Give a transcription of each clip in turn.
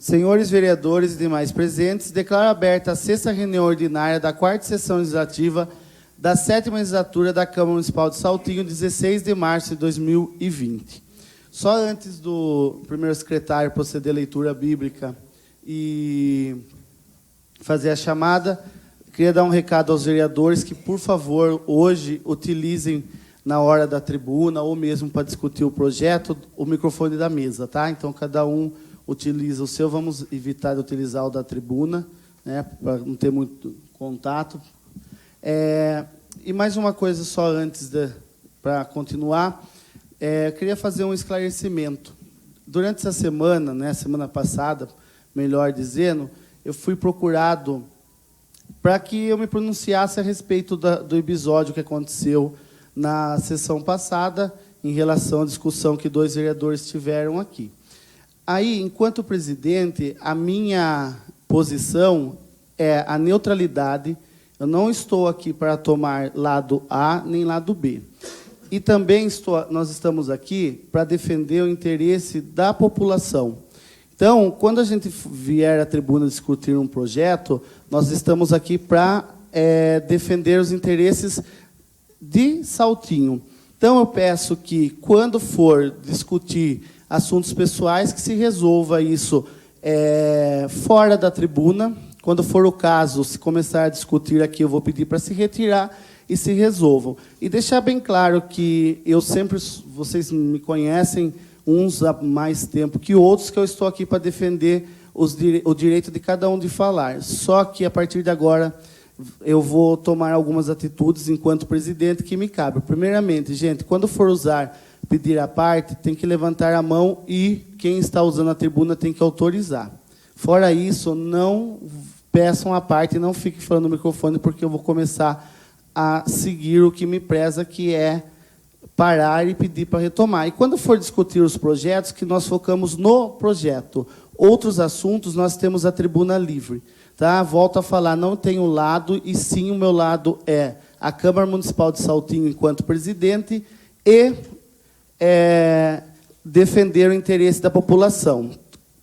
Senhores vereadores e demais presentes, declaro aberta a sexta reunião ordinária da quarta sessão legislativa da sétima legislatura da Câmara Municipal de Saltinho, 16 de março de 2020. Só antes do primeiro secretário proceder à leitura bíblica e fazer a chamada, queria dar um recado aos vereadores que, por favor, hoje utilizem na hora da tribuna ou mesmo para discutir o projeto, o microfone da mesa, tá? Então, cada um utiliza o seu, vamos evitar de utilizar o da tribuna, né, para não ter muito contato. E mais uma coisa só antes para continuar, queria fazer um esclarecimento. Durante essa semana, né, semana passada, melhor dizendo, eu fui procurado para que eu me pronunciasse a respeito do episódio que aconteceu na sessão passada, em relação à discussão que 2 vereadores tiveram aqui. Aí, enquanto presidente, a minha posição é a neutralidade. Eu não estou aqui para tomar lado A nem lado B. E também nós estamos aqui para defender o interesse da população. Então, quando a gente vier à tribuna discutir um projeto, nós estamos aqui para defender os interesses de Saltinho. Então, eu peço que, quando for discutir assuntos pessoais, que se resolva isso fora da tribuna. Quando for o caso, se começar a discutir aqui, eu vou pedir para se retirar e se resolvam. E deixar bem claro que eu sempre, vocês me conhecem, uns há mais tempo que outros, que eu estou aqui para defender o direito de cada um de falar. Só que, a partir de agora, eu vou tomar algumas atitudes, enquanto presidente, que me cabe. Primeiramente, gente, quando for pedir a parte, tem que levantar a mão e quem está usando a tribuna tem que autorizar. Fora isso, não peçam a parte e não fiquem falando no microfone, porque eu vou começar a seguir o que me preza, que é parar e pedir para retomar. E quando for discutir os projetos, que nós focamos no projeto. Outros assuntos, nós temos a tribuna livre. Tá? Volto a falar, não tenho lado, e sim o meu lado é a Câmara Municipal de Saltinho, enquanto presidente, e defender o interesse da população.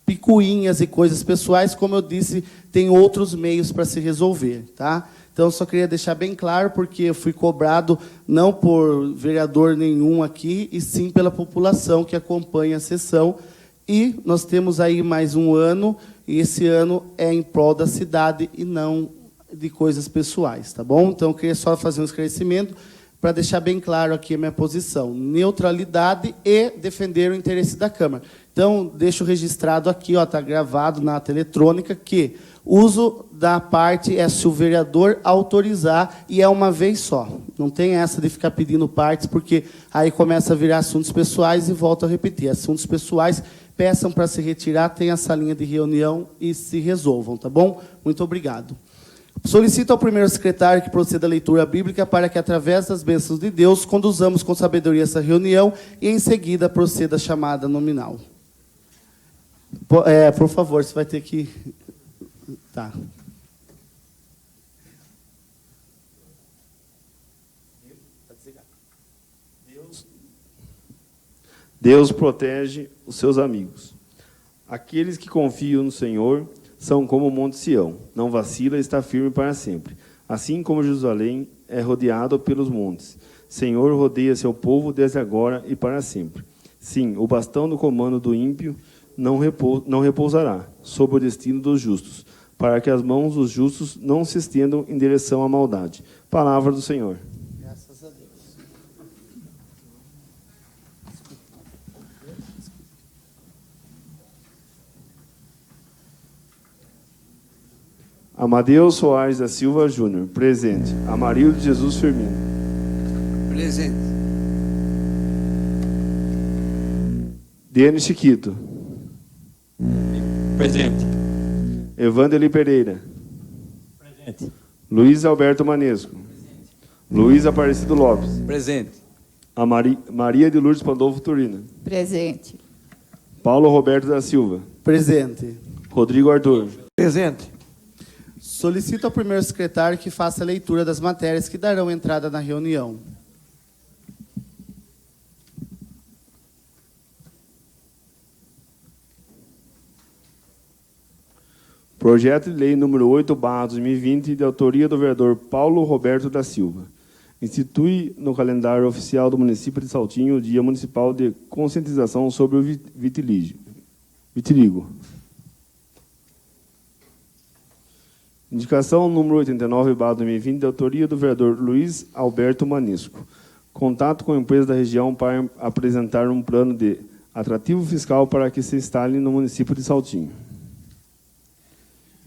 Picuinhas e coisas pessoais, como eu disse, tem outros meios para se resolver. Tá? Então, só queria deixar bem claro, porque eu fui cobrado não por vereador nenhum aqui, e sim pela população que acompanha a sessão. E nós temos aí mais um ano, e esse ano é em prol da cidade e não de coisas pessoais. Tá bom? Então, eu queria só fazer um esclarecimento para deixar bem claro aqui a minha posição. Neutralidade e defender o interesse da Câmara. Então, deixo registrado aqui, está gravado na ata eletrônica, que uso da parte é se o vereador autorizar, e é uma vez só. Não tem essa de ficar pedindo partes, porque aí começa a virar assuntos pessoais, e volto a repetir. Assuntos pessoais, peçam para se retirar, tem a salinha de reunião e se resolvam, tá bom? Muito obrigado. Solicito ao primeiro secretário que proceda à leitura bíblica para que, através das bênçãos de Deus, conduzamos com sabedoria essa reunião e, em seguida, proceda a chamada nominal. Por favor, você vai ter que... Tá. Deus protege os seus amigos. Aqueles que confiam no Senhor são como o Monte Sião, não vacila e está firme para sempre. Assim como Jerusalém é rodeado pelos montes, Senhor rodeia seu povo desde agora e para sempre. Sim, o bastão do comando do ímpio não repousará sobre o destino dos justos, para que as mãos dos justos não se estendam em direção à maldade. Palavra do Senhor. Graças a Deus. Amadeu Soares da Silva Júnior, presente. Amarildo Jesus Firmino. Presente. Diane Chiquito. Presente. Evandeli Pereira. Presente. Luiz Alberto Manesco. Presente. Luiz Aparecido Lopes. Presente. A Maria de Lourdes Pandolfo Turina. Presente. Paulo Roberto da Silva. Presente. Rodrigo Arthur. Presente. Solicito ao primeiro secretário que faça a leitura das matérias que darão entrada na reunião. Projeto de Lei número 8/2020, de autoria do vereador Paulo Roberto da Silva. Institui no calendário oficial do município de Saltinho o Dia Municipal de Conscientização sobre o vitiligo. Indicação número 89/2020, de autoria do vereador Luiz Alberto Manisco. Contato com a empresa da região para apresentar um plano de atrativo fiscal para que se instale no município de Saltinho.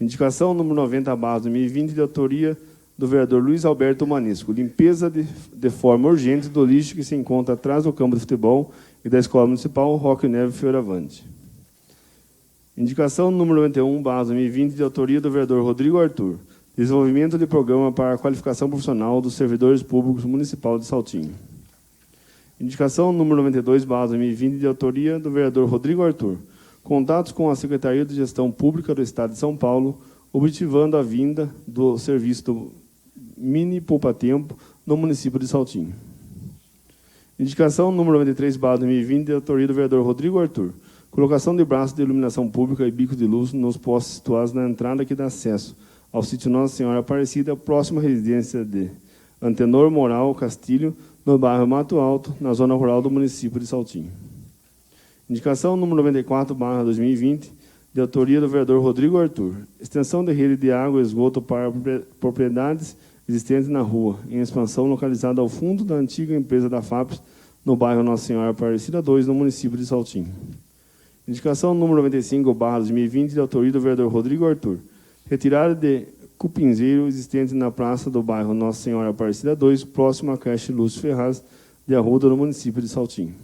Indicação número 90/2020, de autoria do vereador Luiz Alberto Manisco. Limpeza de forma urgente do lixo que se encontra atrás do campo de futebol e da Escola Municipal Roque Neve Fioravante. Indicação número 91/2020, de autoria do vereador Rodrigo Arthur. Desenvolvimento de programa para a qualificação profissional dos servidores públicos municipal de Saltinho. Indicação número 92/2020, de autoria do vereador Rodrigo Arthur. Contatos com a Secretaria de Gestão Pública do Estado de São Paulo, objetivando a vinda do serviço do Mini Poupa Tempo no município de Saltinho. Indicação número 93/2020, de autoria do vereador Rodrigo Arthur. Colocação de braços de iluminação pública e bicos de luz nos postos situados na entrada que dá acesso ao sítio Nossa Senhora Aparecida, próxima à residência de Antenor Moral Castilho, no bairro Mato Alto, na zona rural do município de Saltinho. Indicação número 94/2020, de autoria do vereador Rodrigo Arthur. Extensão de rede de água e esgoto para propriedades existentes na rua, em expansão localizada ao fundo da antiga empresa da FAPES, no bairro Nossa Senhora Aparecida 2, no município de Saltinho. Indicação número 95/2020, de autoria do vereador Rodrigo Arthur. Retirada de cupinzeiro existente na praça do bairro Nossa Senhora Aparecida 2, próximo à creche Lúcio Ferraz de Arruda, no município de Saltinho.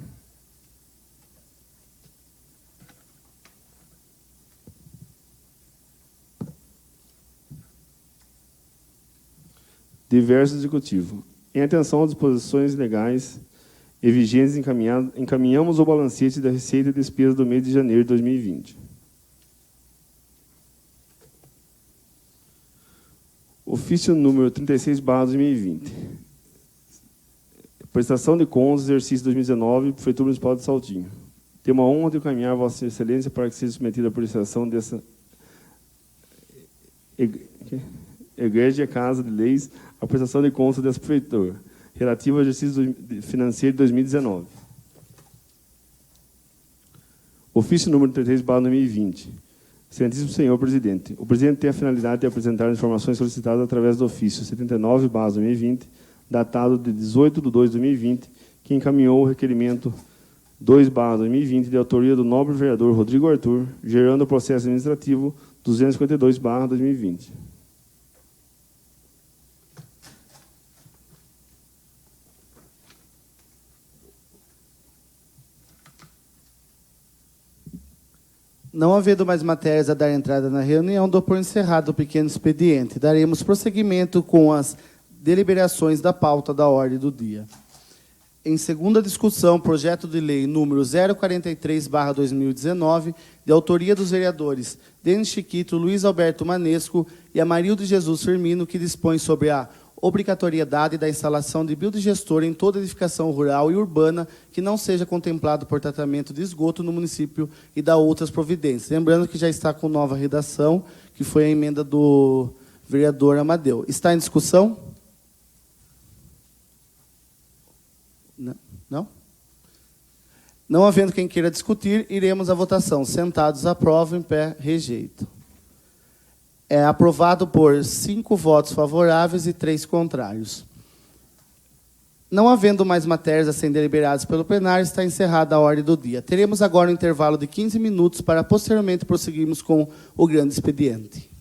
Diverso Executivo. Em atenção às disposições legais e vigentes, encaminhamos o balancete da receita e despesa do mês de janeiro de 2020. Ofício número 36/2020. Prestação de contas, exercício 2019, Prefeitura Municipal de Saltinho. Tenho a honra de encaminhar a Vossa Excelência para que seja submetida a apreciação dessa Egrégia Casa de Leis, a prestação de contas dessa Prefeitura, relativa ao exercício financeiro de 2019. Ofício número 33/2020. Excelentíssimo Senhor Presidente, o Presidente tem a finalidade de apresentar as informações solicitadas através do ofício 79/2020, datado de 18/2/2020, que encaminhou o requerimento 2/2020, de autoria do nobre vereador Rodrigo Arthur, gerando o processo administrativo 252/2020. Não havendo mais matérias a dar entrada na reunião, dou por encerrado o pequeno expediente. Daremos prosseguimento com as deliberações da pauta da ordem do dia. Em segunda discussão, projeto de lei número 043/2019, de autoria dos vereadores Denis Chiquito, Luiz Alberto Manesco e Amarildo Jesus Firmino, que dispõe sobre a obrigatoriedade da instalação de biodigestor em toda edificação rural e urbana que não seja contemplado por tratamento de esgoto no município e da outras providências. Lembrando que já está com nova redação, que foi a emenda do vereador Amadeu. Está em discussão? Não? Não havendo quem queira discutir, iremos à votação. Sentados, aprovo, em pé, rejeito. É aprovado por 5 votos favoráveis e 3 contrários. Não havendo mais matérias a serem deliberadas pelo plenário, está encerrada a ordem do dia. Teremos agora um intervalo de 15 minutos para posteriormente prosseguirmos com o grande expediente.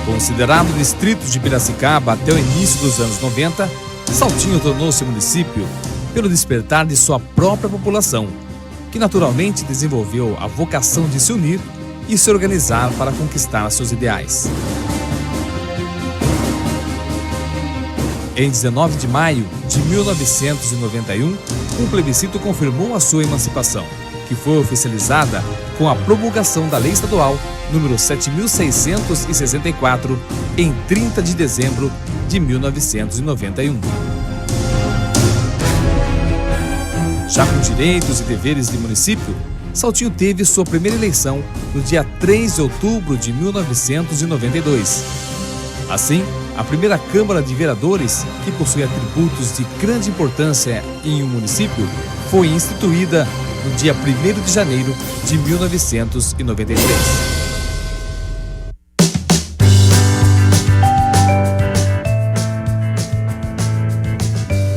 Considerado distrito de Piracicaba até o início dos anos 90, Saltinho tornou-se município pelo despertar de sua própria população, que naturalmente desenvolveu a vocação de se unir e se organizar para conquistar seus ideais. Em 19 de maio de 1991, um plebiscito confirmou a sua emancipação, que foi oficializada com a promulgação da Lei Estadual número 7664, em 30 de dezembro de 1991. Já com direitos e deveres de município, Saltinho teve sua primeira eleição no dia 3 de outubro de 1992. Assim, a primeira Câmara de Vereadores, que possui atributos de grande importância em um município, foi instituída no dia 1º de janeiro de 1993.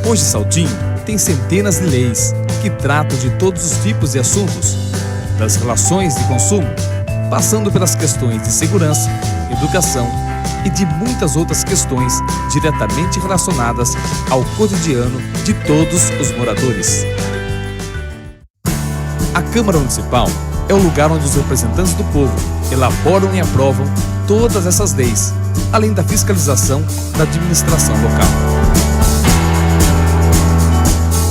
Hoje, Saltinho tem centenas de leis que tratam de todos os tipos de assuntos, das relações de consumo, passando pelas questões de segurança, educação e de muitas outras questões diretamente relacionadas ao cotidiano de todos os moradores. A Câmara Municipal é o lugar onde os representantes do povo elaboram e aprovam todas essas leis, além da fiscalização da administração local.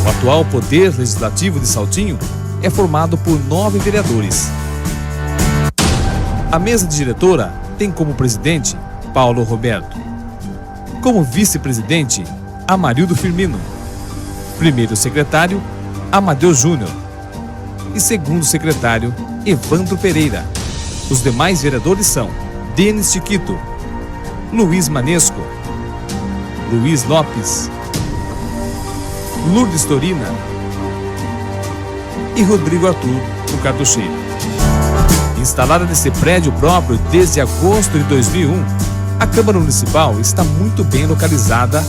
O atual Poder Legislativo de Saltinho é formado por 9 vereadores. A mesa diretora tem como presidente Paulo Roberto. Como vice-presidente, Amarildo Firmino. Primeiro secretário, Amadeu Júnior. E segundo secretário, Evandro Pereira. Os demais vereadores são Denis Chiquito, Luiz Manesco, Luiz Lopes, Lourdes Torina e Rodrigo Arthur, do Cartucheiro. Instalada nesse prédio próprio desde agosto de 2001, a Câmara Municipal está muito bem localizada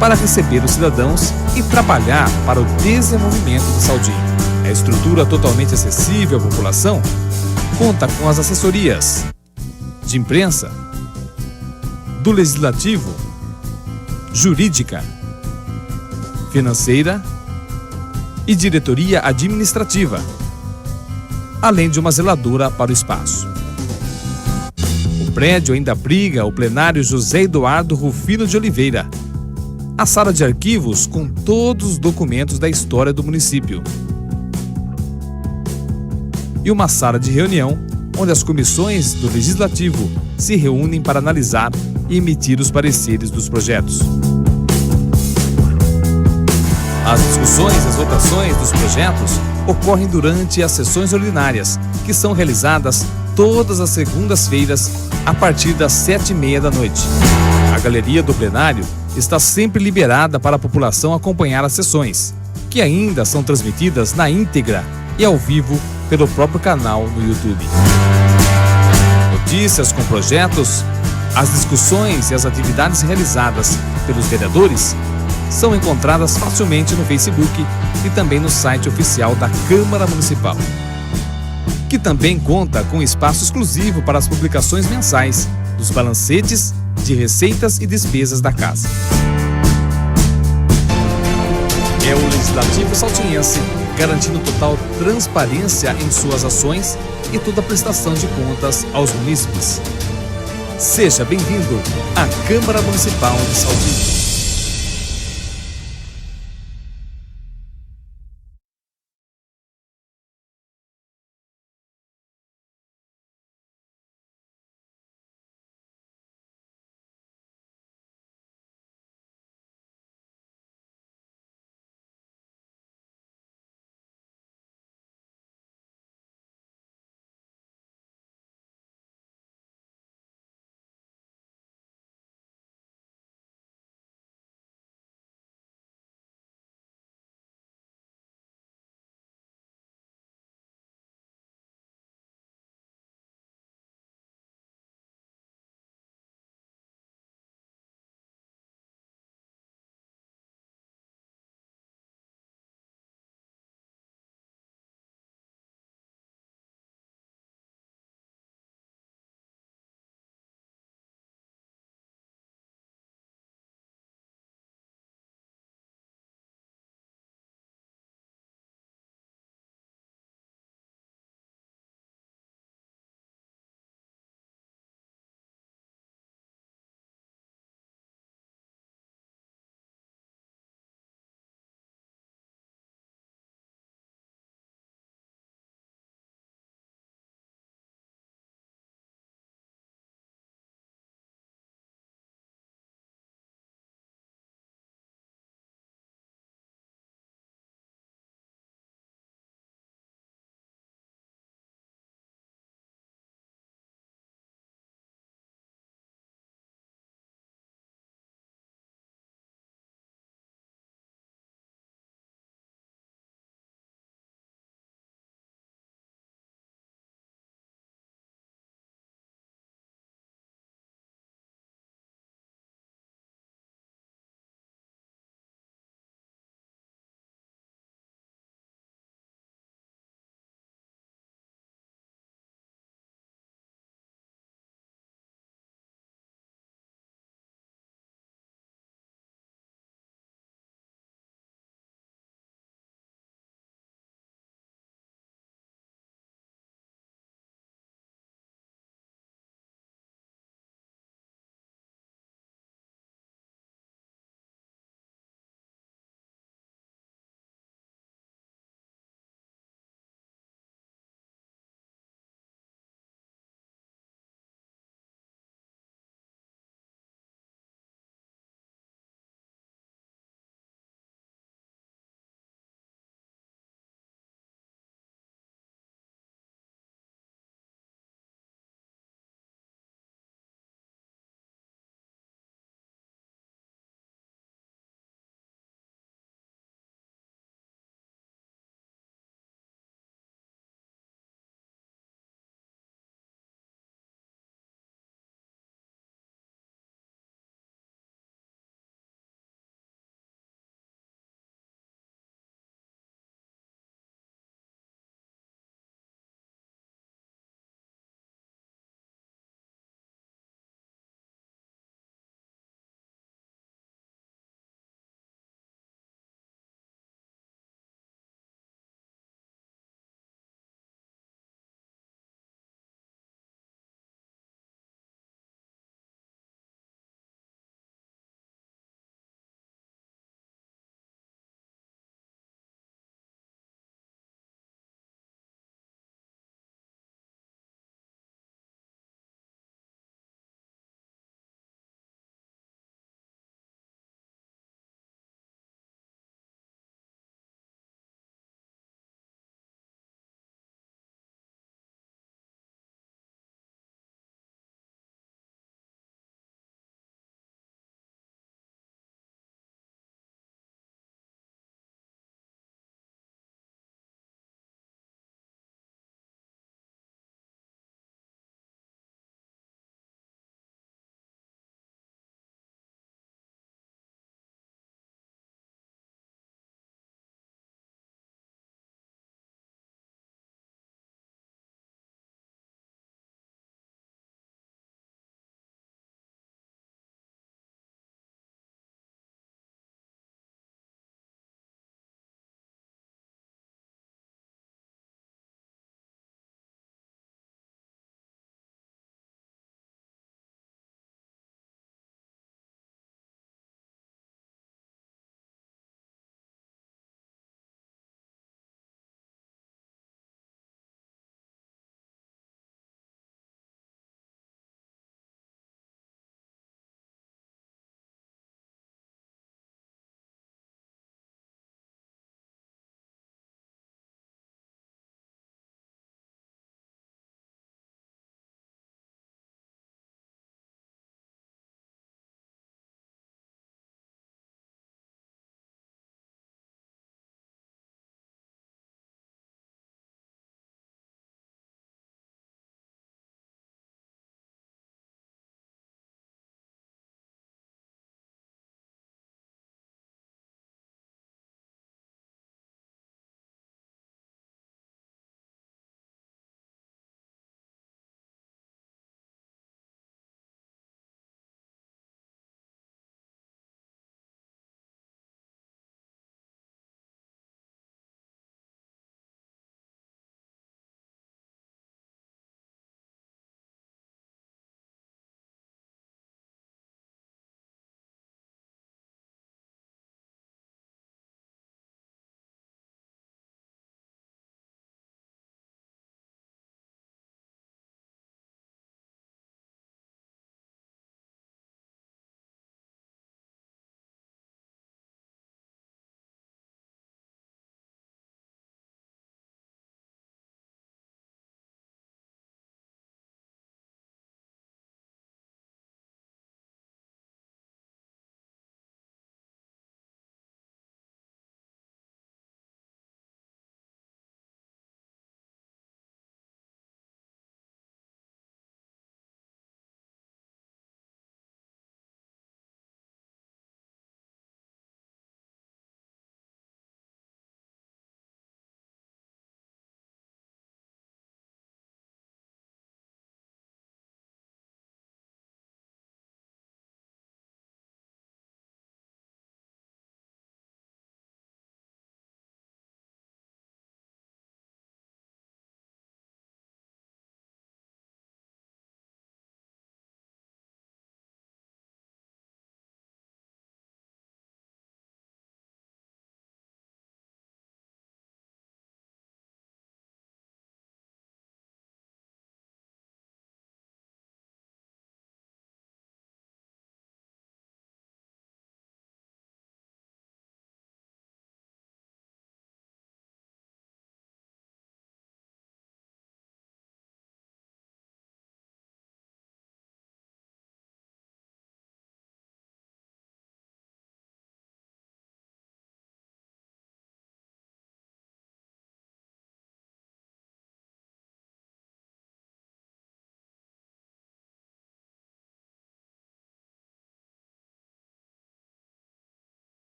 para receber os cidadãos e trabalhar para o desenvolvimento de Saltinho. A estrutura totalmente acessível à população conta com as assessorias de imprensa, do Legislativo, Jurídica, Financeira e Diretoria Administrativa, além de uma zeladora para o espaço. O prédio ainda abriga o plenário José Eduardo Rufino de Oliveira, a sala de arquivos com todos os documentos da história do município e uma sala de reunião onde as comissões do Legislativo se reúnem para analisar e emitir os pareceres dos projetos. As discussões e as votações dos projetos ocorrem durante as sessões ordinárias, que são realizadas todas as segundas-feiras a partir das 7h30 da noite. A galeria do plenário está sempre liberada para a população acompanhar as sessões, que ainda são transmitidas na íntegra e ao vivo pelo próprio canal no YouTube. Notícias com projetos, as discussões e as atividades realizadas pelos vereadores são encontradas facilmente no Facebook e também no site oficial da Câmara Municipal, que também conta com espaço exclusivo para as publicações mensais dos balancetes de receitas e despesas da casa. É o Legislativo Saltinhense garantindo total transparência em suas ações e toda a prestação de contas aos munícipes. Seja bem-vindo à Câmara Municipal de Saltinho.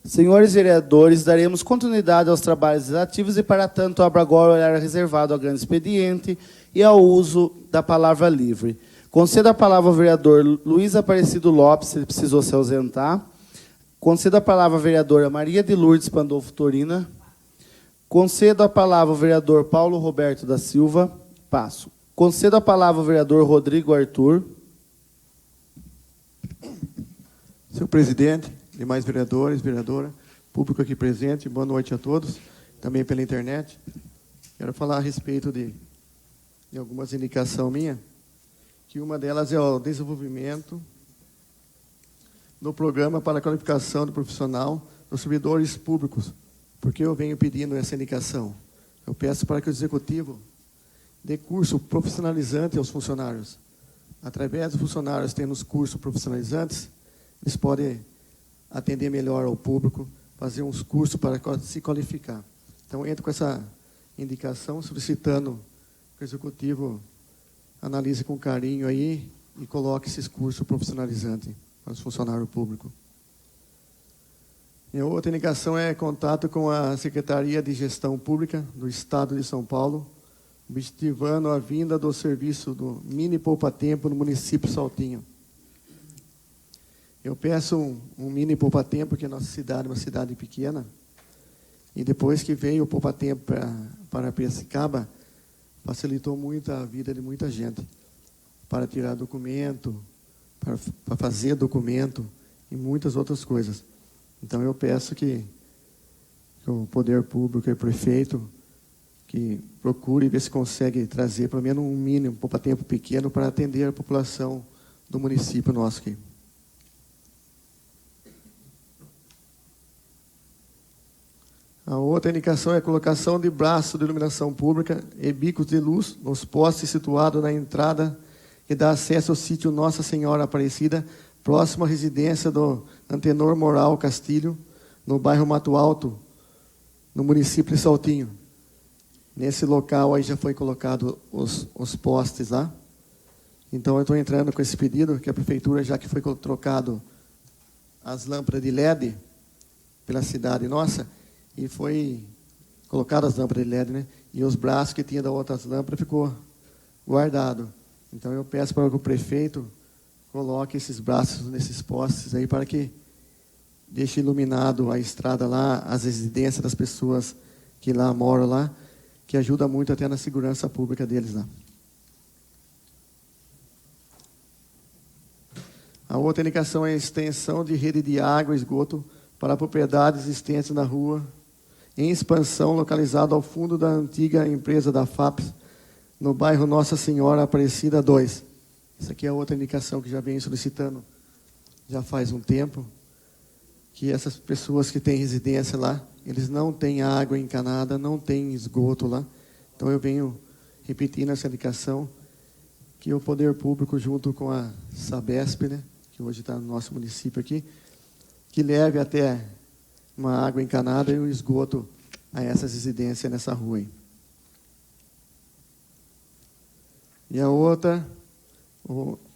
Senhores vereadores, daremos continuidade aos trabalhos legislativos e, para tanto, abro agora o horário reservado ao grande expediente e ao uso da palavra livre. Concedo a palavra ao vereador Luiz Aparecido Lopes, ele precisou se ausentar. Concedo a palavra à vereadora Maria de Lourdes Pandolfo Torina. Concedo a palavra ao vereador Paulo Roberto da Silva. Passo. Concedo a palavra ao vereador Rodrigo Arthur. Senhor presidente, demais vereadores, vereadora, público aqui presente, boa noite a todos, também pela internet. Quero falar a respeito de algumas indicações minhas, que uma delas é o desenvolvimento do programa para a qualificação do profissional dos servidores públicos, porque eu venho pedindo essa indicação. Eu peço para que o Executivo dê curso profissionalizante aos funcionários. Através dos funcionários tendo os cursos profissionalizantes, eles podem atender melhor ao público, fazer uns cursos para se qualificar. Então, entro com essa indicação, solicitando que o Executivo analise com carinho aí e coloque esses cursos profissionalizantes para os funcionários públicos. E a outra indicação é contato com a Secretaria de Gestão Pública do Estado de São Paulo, objetivando a vinda do serviço do Mini Poupa-Tempo no município de Saltinho. Eu peço um mini poupa-tempo, porque a nossa cidade é uma cidade pequena, e depois que veio o poupa-tempo para Piracicaba, facilitou muito a vida de muita gente, para tirar documento, para fazer documento e muitas outras coisas. Então eu peço que o poder público e o prefeito que procure ver se consegue trazer pelo menos um mínimo poupa-tempo pequeno para atender a população do município nosso aqui. A outra indicação é a colocação de braços de iluminação pública e bicos de luz nos postes situados na entrada que dá acesso ao sítio Nossa Senhora Aparecida, próximo à residência do Antenor Moral Castilho, no bairro Mato Alto, no município de Saltinho. Nesse local aí já foi colocado os postes lá. Então eu estou entrando com esse pedido, que a prefeitura, já que foi trocado as lâmpadas de LED pela cidade nossa, e foi colocado as lâmpadas de LED, né? E os braços que tinha das outras lâmpadas ficou guardado. Então eu peço para que o prefeito coloque esses braços nesses postes aí para que deixe iluminado a estrada lá, as residências das pessoas que lá moram lá, que ajuda muito até na segurança pública deles lá. A outra indicação é a extensão de rede de água e esgoto para propriedades existentes na rua, em expansão, localizado ao fundo da antiga empresa da FAPES, no bairro Nossa Senhora Aparecida 2. Essa aqui é outra indicação que já venho solicitando já faz um tempo, que essas pessoas que têm residência lá, eles não têm água encanada, não têm esgoto lá. Então eu venho repetindo essa indicação, que o poder público, junto com a Sabesp, né, que hoje está no nosso município aqui, que leve até uma água encanada e um esgoto a essas residências nessa rua aí. E a outra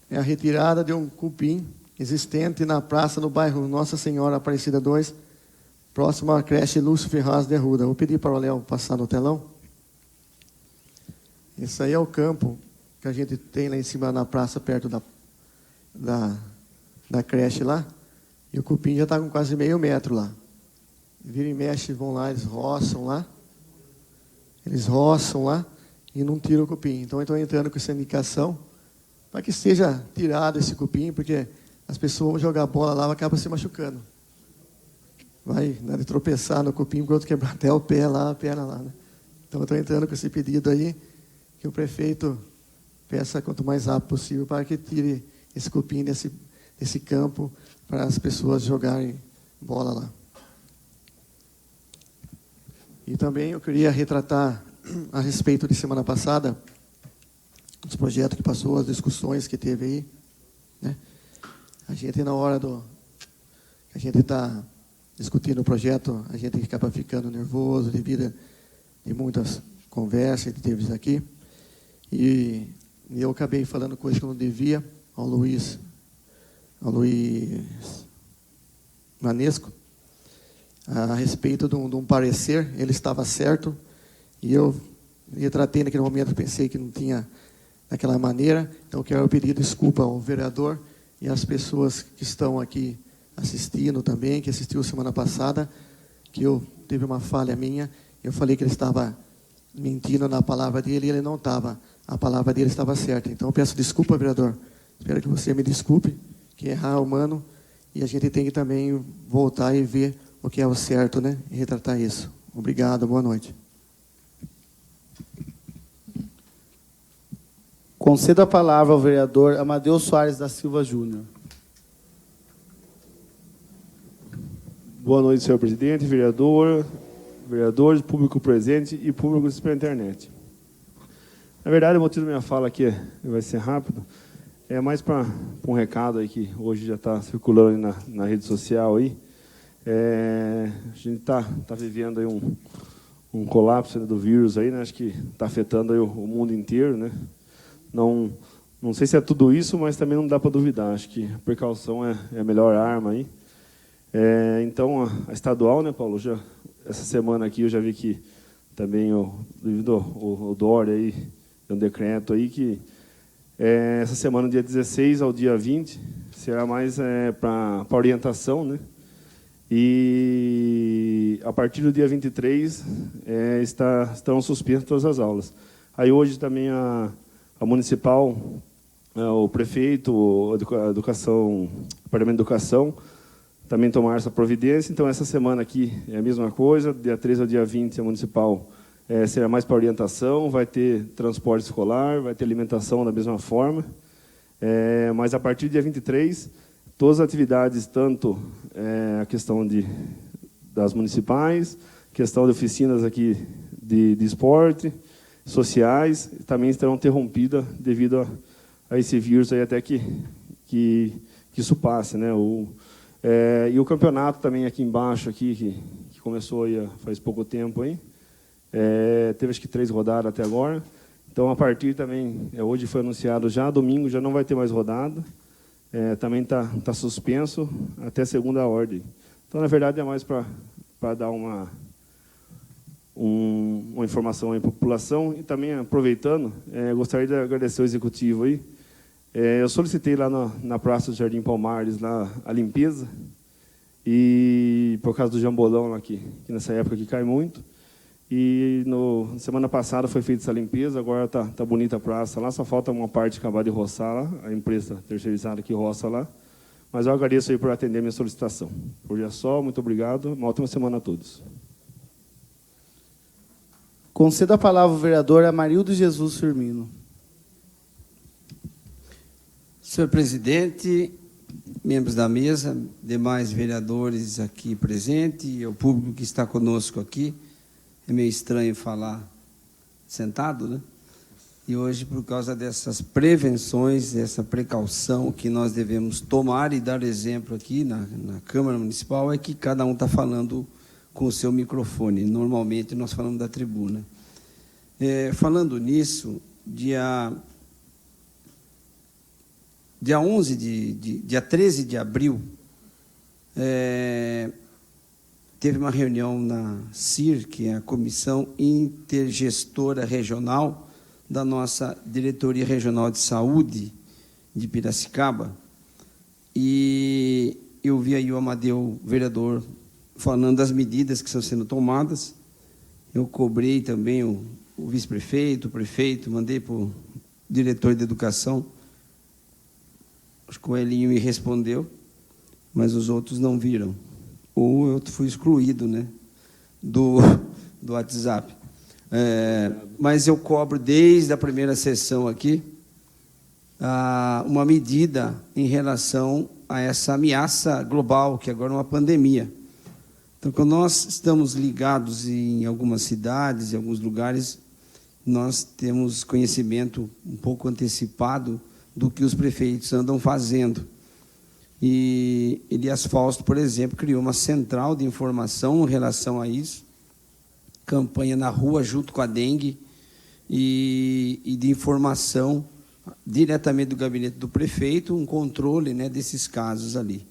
é a retirada de um cupim existente na praça no bairro Nossa Senhora Aparecida 2, próximo à creche Lúcio Ferraz de Arruda. Vou pedir para o Léo passar no telão. Esse aí é o campo que a gente tem lá em cima na praça, perto da creche lá. E o cupim já está com quase meio metro lá. Vira e mexe, vão lá, eles roçam lá. Eles roçam lá e não tiram o cupim. Então eu estou entrando com essa indicação para que seja tirado esse cupim, porque as pessoas vão jogar bola lá e acabam se machucando. Vai de tropeçar no cupim, porque o outro quebrar até o pé lá, a perna lá. Né? Então eu estou entrando com esse pedido aí, que o prefeito peça quanto mais rápido possível para que tire esse cupim desse campo para as pessoas jogarem bola lá. E também eu queria retratar a respeito de semana passada, os projetos que passou, as discussões que teve aí, né? A gente, na hora que a gente está discutindo o projeto, a gente acaba ficando nervoso devido a muitas conversas que teve aqui. E eu acabei falando coisas que eu não devia ao Luiz Manesco. a respeito de um parecer. Ele estava certo e eu retratei naquele momento, pensei que não tinha daquela maneira. Então, quero pedir desculpa ao vereador e às pessoas que estão aqui assistindo também, que assistiu semana passada, que eu teve uma falha minha. Eu falei que ele estava mentindo na palavra dele e ele não estava. A palavra dele estava certa. Então, eu peço desculpa, vereador. Espero que você me desculpe, que errar é humano e a gente tem que também voltar e ver o que é o certo, né? E retratar isso. Obrigado, boa noite. Concedo a palavra ao vereador Amadeu Soares da Silva Júnior. Boa noite, senhor presidente, vereadores, público presente e público pela internet. Na verdade, o motivo da minha fala aqui vai ser rápido. É mais para um recado aí que hoje já está circulando aí na rede social aí. A gente está vivendo aí um colapso do vírus aí, né? Acho que está afetando aí o mundo inteiro, né? Não sei se é tudo isso, mas também não dá para duvidar. Acho que a precaução é a melhor arma aí. Então, a estadual, né, Paulo? Essa semana aqui eu já vi que também devido ao Dória aí, tem um decreto aí que essa semana, dia 16 ao dia 20, será mais para orientação, né? E a partir do dia 23 estarão suspensas todas as aulas. Aí hoje também a municipal, o prefeito, o Departamento de Educação, também tomaram essa providência. Então, essa semana aqui é a mesma coisa, dia 13 ao dia 20, a municipal será mais para orientação, vai ter transporte escolar, vai ter alimentação da mesma forma. Mas, a partir do dia 23, todas as atividades, tanto a questão das municipais, questão de oficinas aqui de esporte, sociais, também estarão interrompidas devido a esse vírus aí, até que isso passe, né? E o campeonato também aqui embaixo, aqui, que começou aí faz pouco tempo aí, teve acho que 3 rodadas até agora. Então, a partir também, hoje foi anunciado já, domingo já não vai ter mais rodada. Também está suspenso até segunda ordem. Então, na verdade, é mais para dar uma informação à população. E também, aproveitando, gostaria de agradecer ao executivo aí. Eu solicitei lá na Praça do Jardim Palmares lá, a limpeza, e por causa do jambolão lá que nessa época que cai muito. E semana passada foi feita essa limpeza, agora tá bonita a praça lá, só falta uma parte acabar de roçar lá, a empresa terceirizada que roça lá. Mas eu agradeço aí por atender a minha solicitação. Por hoje é só, muito obrigado, uma ótima semana a todos. Concedo a palavra ao vereador Amarildo Jesus Firmino. Senhor presidente, membros da mesa, demais vereadores aqui presentes e o público que está conosco aqui. É meio estranho falar sentado, né? E hoje, por causa dessas prevenções, dessa precaução que nós devemos tomar e dar exemplo aqui na Câmara Municipal, é que cada um está falando com o seu microfone. Normalmente, nós falamos da tribuna. Falando nisso, dia 13 de abril, teve uma reunião na CIR, que é a Comissão Intergestora Regional da nossa Diretoria Regional de Saúde de Piracicaba, e eu vi aí o Amadeu, vereador, falando das medidas que estão sendo tomadas. Eu cobrei também o vice-prefeito, o prefeito, mandei para o diretor de educação. O Coelhinho me respondeu, mas os outros não viram. Ou eu fui excluído, né, do WhatsApp. Mas eu cobro, desde a primeira sessão aqui, uma medida em relação a essa ameaça global, que agora é uma pandemia. Então, quando nós estamos ligados em algumas cidades, em alguns lugares, nós temos conhecimento um pouco antecipado do que os prefeitos andam fazendo. E Elias Fausto, por exemplo, criou uma central de informação em relação a isso, campanha na rua junto com a dengue, e de informação diretamente do gabinete do prefeito, um controle, né, desses casos ali.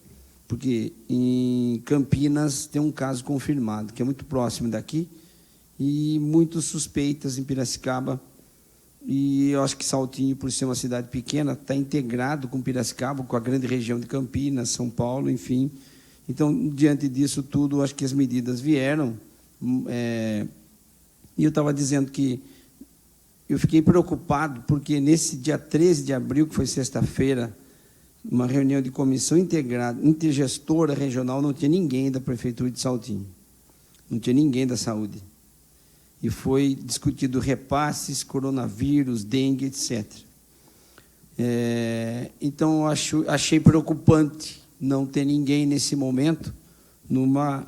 porque em Campinas tem um caso confirmado, que é muito próximo daqui, e muitos suspeitas em Piracicaba. E eu acho que Saltinho, por ser uma cidade pequena, está integrado com Piracicaba, com a grande região de Campinas, São Paulo, enfim. Então, diante disso tudo, acho que as medidas vieram. E eu estava dizendo que eu fiquei preocupado, porque nesse dia 13 de abril, que foi sexta-feira, uma reunião de comissão integrada, intergestora regional, não tinha ninguém da Prefeitura de Saltinho, não tinha ninguém da saúde. E foi discutido repasses, coronavírus, dengue, etc. Então, achei preocupante não ter ninguém nesse momento, numa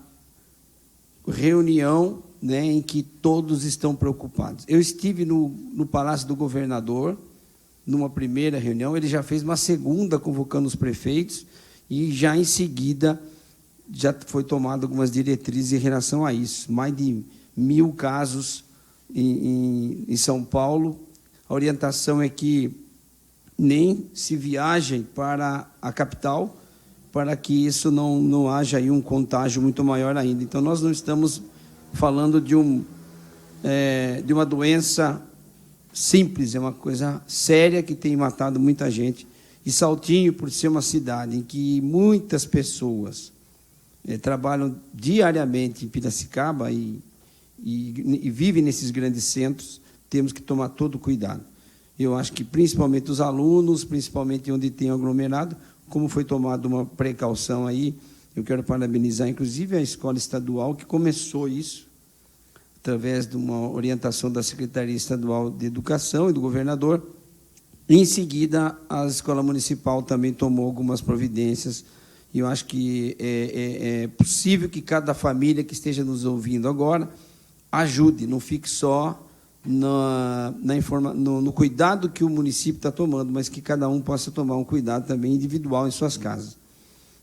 reunião, né, em que todos estão preocupados. Eu estive no Palácio do Governador, numa primeira reunião, ele já fez uma segunda convocando os prefeitos, e já em seguida já foi tomado algumas diretrizes em relação a isso. Mais de 1.000 casos em São Paulo. A orientação é que nem se viajem para a capital, para que isso não haja aí um contágio muito maior ainda. Então, nós não estamos falando de uma doença simples, é uma coisa séria que tem matado muita gente. E Saltinho, por ser uma cidade em que muitas pessoas trabalham diariamente em Piracicaba e vivem nesses grandes centros, temos que tomar todo cuidado. Eu acho que, principalmente os alunos, principalmente onde tem aglomerado, como foi tomada uma precaução aí, eu quero parabenizar, inclusive, a escola estadual que começou isso, através de uma orientação da Secretaria Estadual de Educação e do governador. Em seguida, a escola municipal também tomou algumas providências, e eu acho que é possível que cada família que esteja nos ouvindo agora ajude, não fique só no cuidado que o município está tomando, mas que cada um possa tomar um cuidado também individual em suas casas.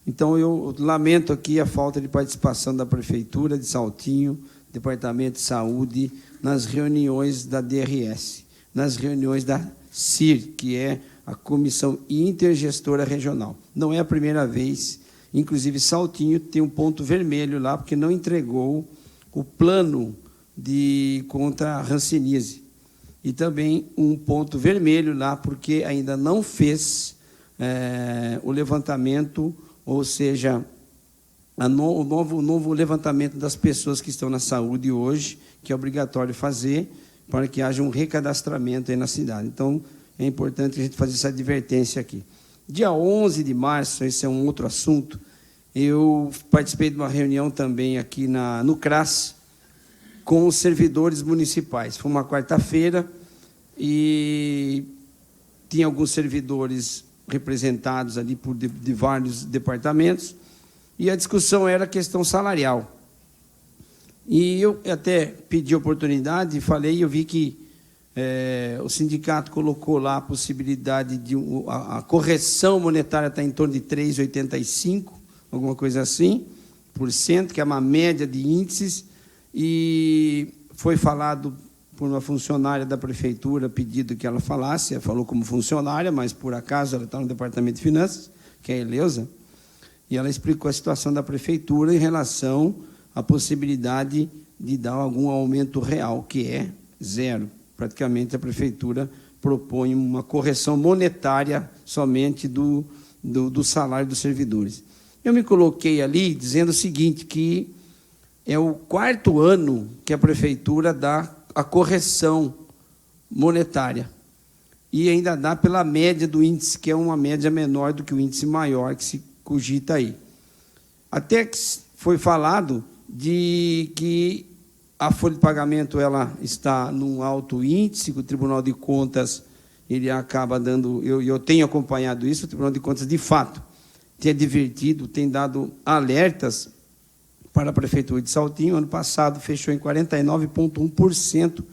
Então, eu lamento aqui a falta de participação da Prefeitura de Saltinho, Departamento de Saúde, nas reuniões da DRS, nas reuniões da CIR, que é a Comissão Intergestora Regional. Não é a primeira vez, inclusive Saltinho tem um ponto vermelho lá, porque não entregou o plano contra a hanseníase. E também um ponto vermelho lá, porque ainda não fez o levantamento, ou seja, o novo levantamento das pessoas que estão na saúde hoje, que é obrigatório fazer, para que haja um recadastramento aí na cidade. Então, é importante a gente fazer essa advertência aqui. Dia 11 de março, esse é um outro assunto, eu participei de uma reunião também aqui no CRAS, com os servidores municipais. Foi uma quarta-feira e tinha alguns servidores representados ali de vários departamentos, e a discussão era a questão salarial. E eu até pedi oportunidade, falei, eu vi que o sindicato colocou lá a possibilidade de a correção monetária está em torno de 3,85%, alguma coisa assim, que é uma média de índices, e foi falado por uma funcionária da prefeitura, pedido que ela falasse, ela falou como funcionária, mas por acaso ela está no departamento de finanças, que é a Eleusa, e ela explicou a situação da prefeitura em relação à possibilidade de dar algum aumento real, que é zero. Praticamente a prefeitura propõe uma correção monetária somente do salário dos servidores. Eu me coloquei ali dizendo o seguinte, que é o 4º ano que a prefeitura dá a correção monetária, e ainda dá pela média do índice, que é uma média menor do que o índice maior que se cogita aí. Até que foi falado de que a folha de pagamento ela está num alto índice, que o Tribunal de Contas ele acaba dando, eu tenho acompanhado isso, o Tribunal de Contas, de fato, tem advertido, tem dado alertas para a Prefeitura de Saltinho. Ano passado fechou em 49,1%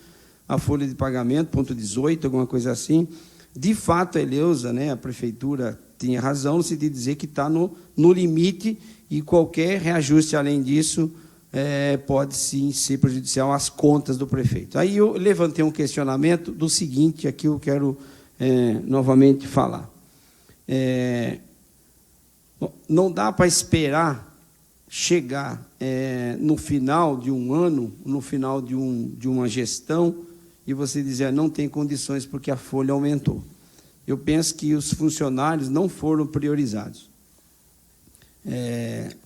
a folha de pagamento, 0,18%, alguma coisa assim. De fato, a Eleusa, né, a Prefeitura tinha razão no sentido de dizer que está no limite, e qualquer reajuste além disso pode sim ser prejudicial às contas do prefeito. Aí eu levantei um questionamento do seguinte, aqui eu quero novamente falar. não dá para esperar chegar no final de um ano, no final de uma gestão, e você dizer, não tem condições porque a folha aumentou. Eu penso que os funcionários não foram priorizados.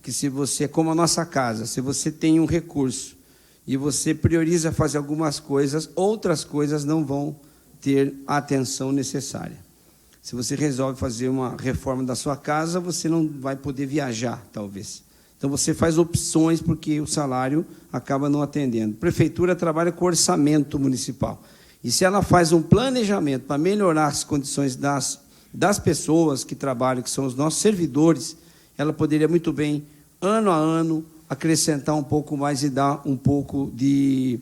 Que se você, como a nossa casa, se você tem um recurso e você prioriza fazer algumas coisas, outras coisas não vão ter a atenção necessária. Se você resolve fazer uma reforma da sua casa, você não vai poder viajar, talvez. Então, você faz opções porque o salário acaba não atendendo. A prefeitura trabalha com orçamento municipal. E se ela faz um planejamento para melhorar as condições das pessoas que trabalham, que são os nossos servidores, ela poderia muito bem, ano a ano, acrescentar um pouco mais e dar um pouco de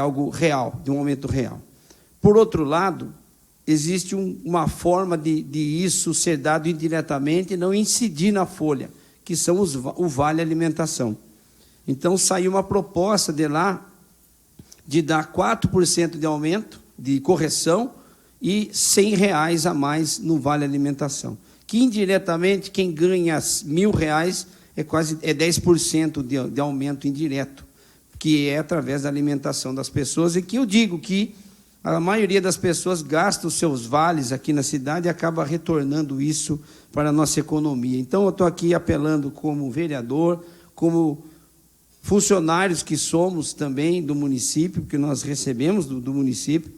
algo real, de um aumento real. Por outro lado, existe uma forma de isso ser dado indiretamente e não incidir na folha, que são o Vale Alimentação. Então, saiu uma proposta de lá de dar 4% de aumento, de correção, e R$100 a mais no Vale Alimentação. Que, indiretamente, quem ganha R$1.000 é 10% de aumento indireto, que é através da alimentação das pessoas, e que eu digo que a maioria das pessoas gasta os seus vales aqui na cidade e acaba retornando isso para a nossa economia. Então, eu estou aqui apelando como vereador, como funcionários que somos também do município, que nós recebemos do município,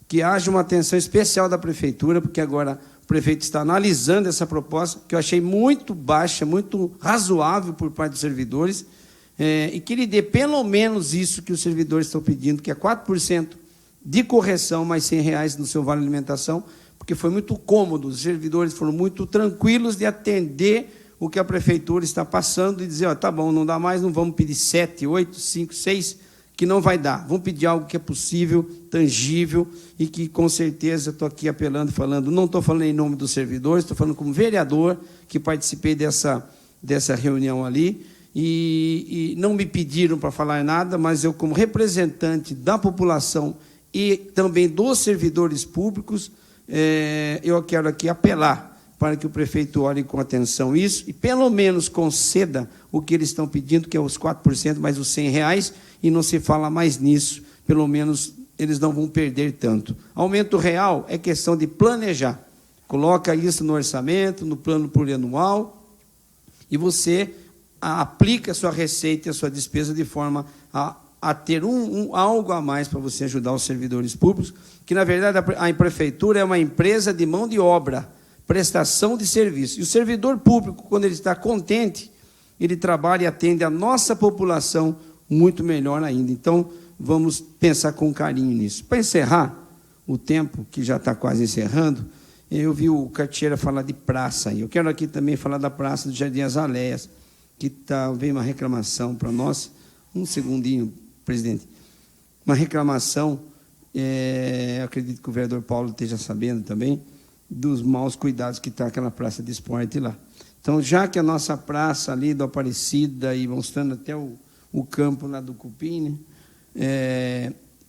que haja uma atenção especial da prefeitura, porque agora o prefeito está analisando essa proposta, que eu achei muito baixa, muito razoável por parte dos servidores, e que ele dê pelo menos isso que os servidores estão pedindo, que é 4%, de correção, mais R$100 no seu vale alimentação, porque foi muito cômodo, os servidores foram muito tranquilos de atender o que a prefeitura está passando e dizer, ó, tá bom, não dá mais, não vamos pedir 7, 8, 5, 6, que não vai dar. Vamos pedir algo que é possível, tangível, e que, com certeza, estou aqui apelando, falando, não estou falando em nome dos servidores, estou falando como vereador, que participei dessa reunião ali, e não me pediram para falar nada, mas eu, como representante da população e também dos servidores públicos, eu quero aqui apelar para que o prefeito olhe com atenção isso e, pelo menos, conceda o que eles estão pedindo, que é os 4% mais os R$100, e não se fala mais nisso, pelo menos eles não vão perder tanto. Aumento real é questão de planejar. Coloca isso no orçamento, no plano plurianual, e você aplica a sua receita e a sua despesa de forma a ter algo a mais para você ajudar os servidores públicos, que, na verdade, a prefeitura é uma empresa de mão de obra, prestação de serviço. E o servidor público, quando ele está contente, ele trabalha e atende a nossa população muito melhor ainda. Então, vamos pensar com carinho nisso. Para encerrar o tempo, que já está quase encerrando, eu vi o Cartieira falar de praça. Eu quero aqui também falar da praça do Jardim Azaleias, que veio uma reclamação para nós. Um segundinho, presidente. Uma reclamação, acredito que o vereador Paulo esteja sabendo também, dos maus cuidados que está aquela praça de esporte lá. Então, já que a nossa praça ali do Aparecida, e mostrando até o campo lá do Cupim,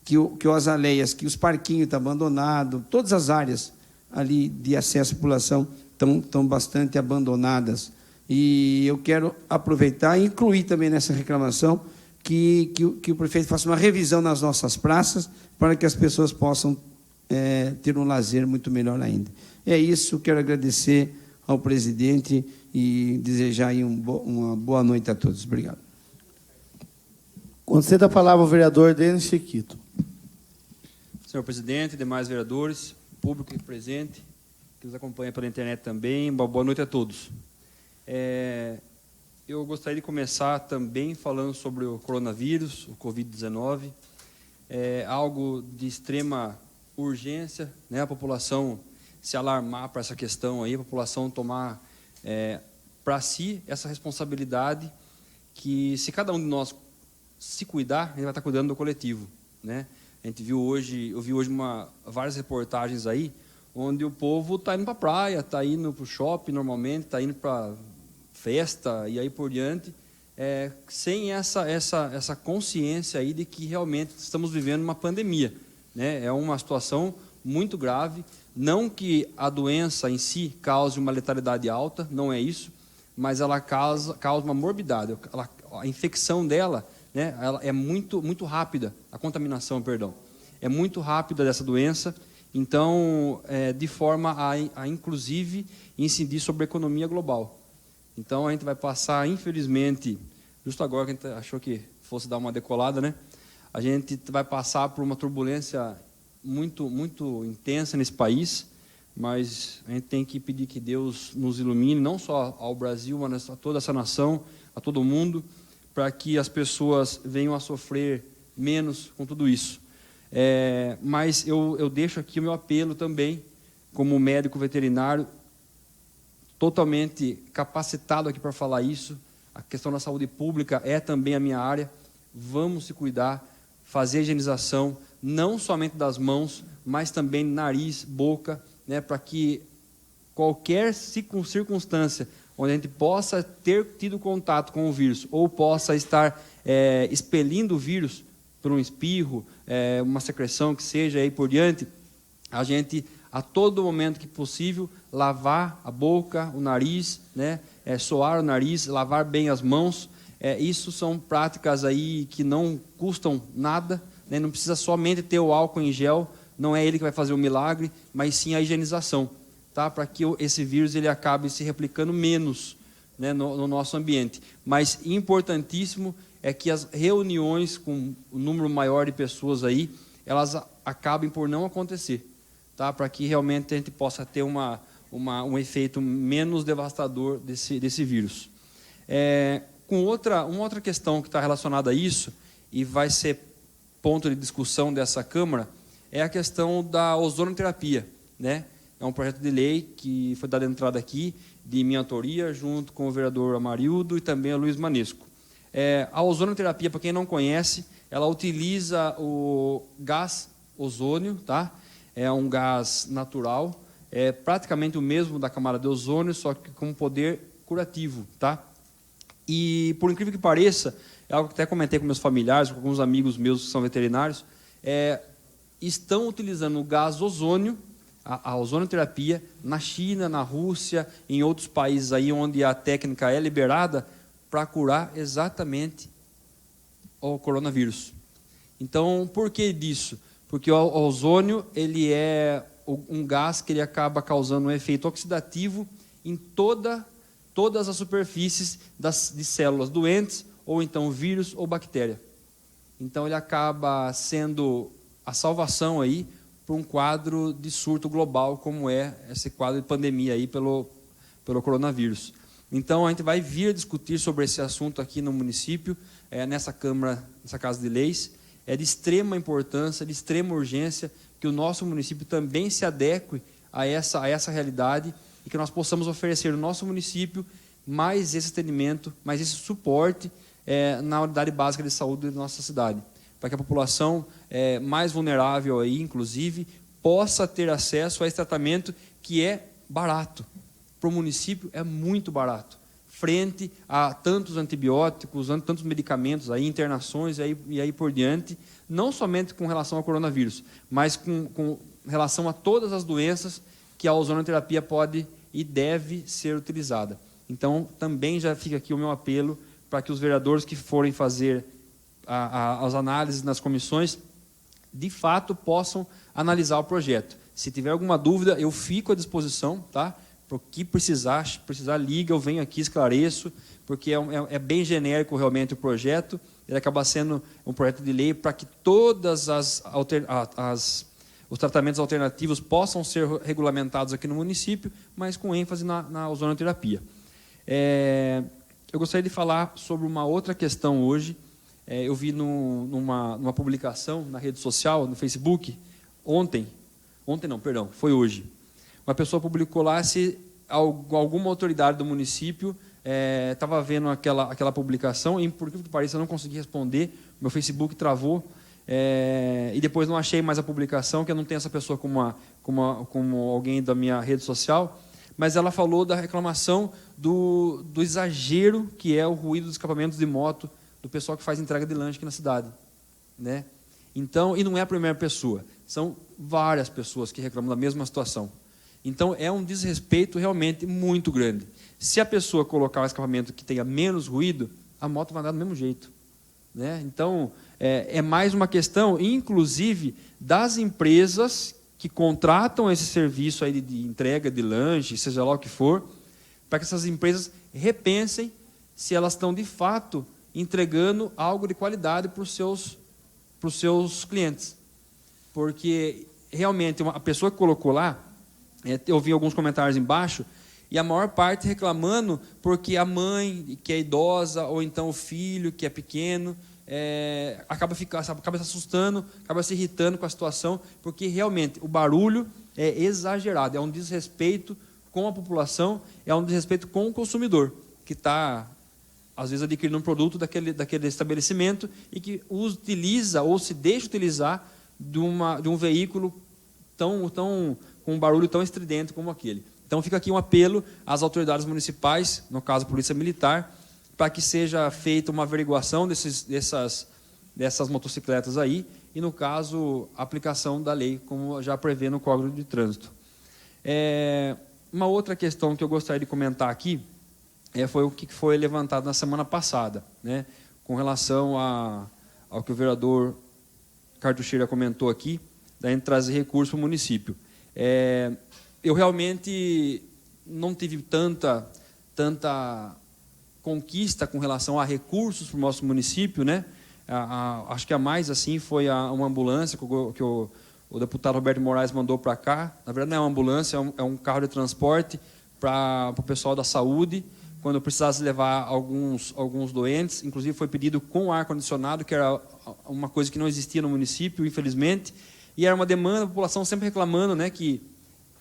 que o Azaleias, que os parquinhos estão abandonados, todas as áreas ali de acesso à população estão bastante abandonadas. E eu quero aproveitar e incluir também nessa reclamação que o prefeito faça uma revisão nas nossas praças para que as pessoas possam ter um lazer muito melhor ainda. É isso, quero agradecer ao presidente e desejar aí uma boa noite a todos. Obrigado. Conceda a palavra ao vereador Denis Chiquito. Senhor presidente, demais vereadores, público presente, que nos acompanha pela internet também, uma boa noite a todos. Eu gostaria de começar também falando sobre o coronavírus, o Covid-19, algo de extrema urgência, né? A população se alarmar para essa questão aí, a população tomar para si essa responsabilidade, que se cada um de nós se cuidar, a gente vai estar cuidando do coletivo, né? A gente viu hoje, eu vi hoje várias reportagens aí, onde o povo está indo para a praia, está indo para o shopping normalmente, está indo para festa e aí por diante, sem essa consciência aí de que realmente estamos vivendo uma pandemia, né? É uma situação muito grave, Não que a doença em si cause uma letalidade alta, não é isso, mas ela causa uma morbidade. A infecção dela, né, ela é muito rápida, a contaminação, perdão, é muito rápida dessa doença, então, de forma a inclusive, incidir sobre a economia global. Então, a gente vai passar, infelizmente, justo agora que a gente achou que fosse dar uma decolada, né? A gente vai passar por uma turbulência muito intensa nesse país, mas a gente tem que pedir que Deus nos ilumine, não só ao Brasil, mas a toda essa nação, a todo o mundo, para que as pessoas venham a sofrer menos com tudo isso. Mas eu deixo aqui o meu apelo também, como médico veterinário, totalmente capacitado aqui para falar isso. A questão da saúde pública é também a minha área. Vamos se cuidar, fazer higienização, não somente das mãos, mas também nariz, boca, né, para que qualquer circunstância onde a gente possa ter tido contato com o vírus ou possa estar expelindo o vírus por um espirro, uma secreção que seja, e aí por diante, a gente, a todo momento que possível, lavar a boca, o nariz, né, soar o nariz, lavar bem as mãos. Isso são práticas aí que não custam nada, né, não precisa somente ter o álcool em gel, não é ele que vai fazer o milagre, mas sim a higienização, tá? Para que esse vírus ele acabe se replicando menos, né, no nosso ambiente. Mas importantíssimo é que as reuniões com um número maior de pessoas aí, elas acabem por não acontecer, tá? Para que realmente a gente possa ter um efeito menos devastador desse vírus. Uma outra questão que está relacionada a isso, e vai ser ponto de discussão dessa Câmara, é a questão da ozonoterapia, né? É um projeto de lei que foi dado entrada aqui, de minha autoria, junto com o vereador Amarildo e também o Luiz Manesco. A ozonoterapia, para quem não conhece, ela utiliza o gás ozônio, tá? É um gás natural, é praticamente o mesmo da camada de ozônio, só que com poder curativo, tá? E, por incrível que pareça, é algo que até comentei com meus familiares, com alguns amigos meus que são veterinários, estão utilizando o gás ozônio, a ozonoterapia, na China, na Rússia, em outros países aí onde a técnica é liberada, para curar exatamente o coronavírus. Então, por que disso? Porque o ozônio ele é um gás que ele acaba causando um efeito oxidativo em todas as superfícies de células doentes, ou então vírus ou bactéria. Então, ele acaba sendo a salvação aí para um quadro de surto global, como é esse quadro de pandemia aí pelo coronavírus. Então, a gente vai vir a discutir sobre esse assunto aqui no município, nessa Câmara, nessa Casa de Leis. É de extrema importância, de extrema urgência, que o nosso município também se adeque a essa realidade e que nós possamos oferecer no nosso município mais esse atendimento, mais esse suporte na unidade básica de saúde da nossa cidade, para que a população mais vulnerável, aí, inclusive, possa ter acesso a esse tratamento que é barato. Para o município é muito barato, frente a tantos antibióticos, tantos medicamentos, aí, internações e aí por diante, não somente com relação ao coronavírus, mas com relação a todas as doenças que a ozonoterapia pode e deve ser utilizada. Então, também já fica aqui o meu apelo para que os vereadores que forem fazer as análises nas comissões, de fato, possam analisar o projeto. Se tiver alguma dúvida, eu fico à disposição, tá? Para o que precisar liga, eu venho aqui, esclareço, porque é bem genérico realmente o projeto, ele acaba sendo um projeto de lei para que todas os tratamentos alternativos possam ser regulamentados aqui no município, mas com ênfase na ozonoterapia. Eu gostaria de falar sobre uma outra questão hoje. Eu vi numa publicação na rede social, no Facebook, foi hoje. Uma pessoa publicou lá se alguma autoridade do município estava vendo aquela publicação, e por que pareça eu não consegui responder, meu Facebook travou, e depois não achei mais a publicação, que eu não tenho essa pessoa como alguém da minha rede social, mas ela falou da reclamação do exagero que é o ruído dos escapamentos de moto do pessoal que faz entrega de lanche aqui na cidade, né? Então, e não é a primeira pessoa, são várias pessoas que reclamam da mesma situação. Então, é um desrespeito realmente muito grande. Se a pessoa colocar um escapamento que tenha menos ruído, a moto vai andar do mesmo jeito, né? Então, é mais uma questão, inclusive, das empresas que contratam esse serviço aí de entrega de lanche, seja lá o que for, para que essas empresas repensem se elas estão, de fato, entregando algo de qualidade para os seus clientes. Porque, realmente, a pessoa que colocou lá, eu vi alguns comentários embaixo, e a maior parte reclamando porque a mãe, que é idosa, ou então o filho, que é pequeno, acaba se assustando, acaba se irritando com a situação, porque, realmente, o barulho é exagerado, é um desrespeito com a população, é um desrespeito com o consumidor, que está, às vezes, adquirindo um produto daquele estabelecimento e que utiliza ou se deixa utilizar de um veículo com um barulho tão estridente como aquele. Então, fica aqui um apelo às autoridades municipais, no caso, a Polícia Militar, para que seja feita uma averiguação dessas motocicletas aí e, no caso, a aplicação da lei, como já prevê no Código de Trânsito. Uma outra questão que eu gostaria de comentar aqui foi o que foi levantado na semana passada, né, com relação ao que o vereador Cartucheira comentou aqui, da gente trazer recurso para o município. Eu realmente não tive tanta conquista com relação a recursos para o nosso município, né? Acho que a mais assim foi uma ambulância que o deputado Roberto Moraes mandou para cá. Na verdade, não é uma ambulância, é um carro de transporte para o pessoal da saúde, quando precisasse levar alguns doentes. Inclusive, foi pedido com ar-condicionado, que era uma coisa que não existia no município, infelizmente. E era uma demanda, a população sempre reclamando, né, que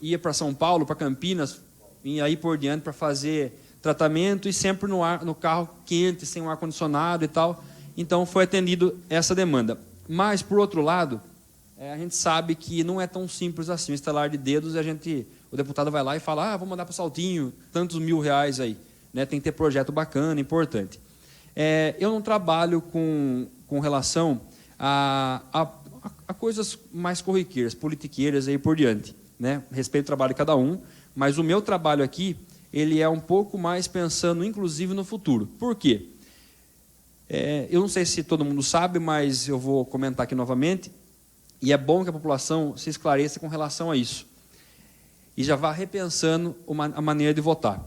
ia para São Paulo, para Campinas, e aí por diante para fazer tratamento, e sempre no carro quente, sem um ar-condicionado e tal. Então, foi atendido essa demanda. Mas, por outro lado, a gente sabe que não é tão simples assim, um estalar de dedos, e o deputado vai lá e fala, vou mandar para o Saltinho tantos R$1.000 aí. Né? Tem que ter projeto bacana, importante. Eu não trabalho com relação a coisas mais corriqueiras, politiqueiras e por diante. Né? Respeito o trabalho de cada um, mas o meu trabalho aqui, ele é um pouco mais pensando, inclusive, no futuro. Por quê? Eu não sei se todo mundo sabe, mas eu vou comentar aqui novamente, e é bom que a população se esclareça com relação a isso. E já vá repensando a maneira de votar.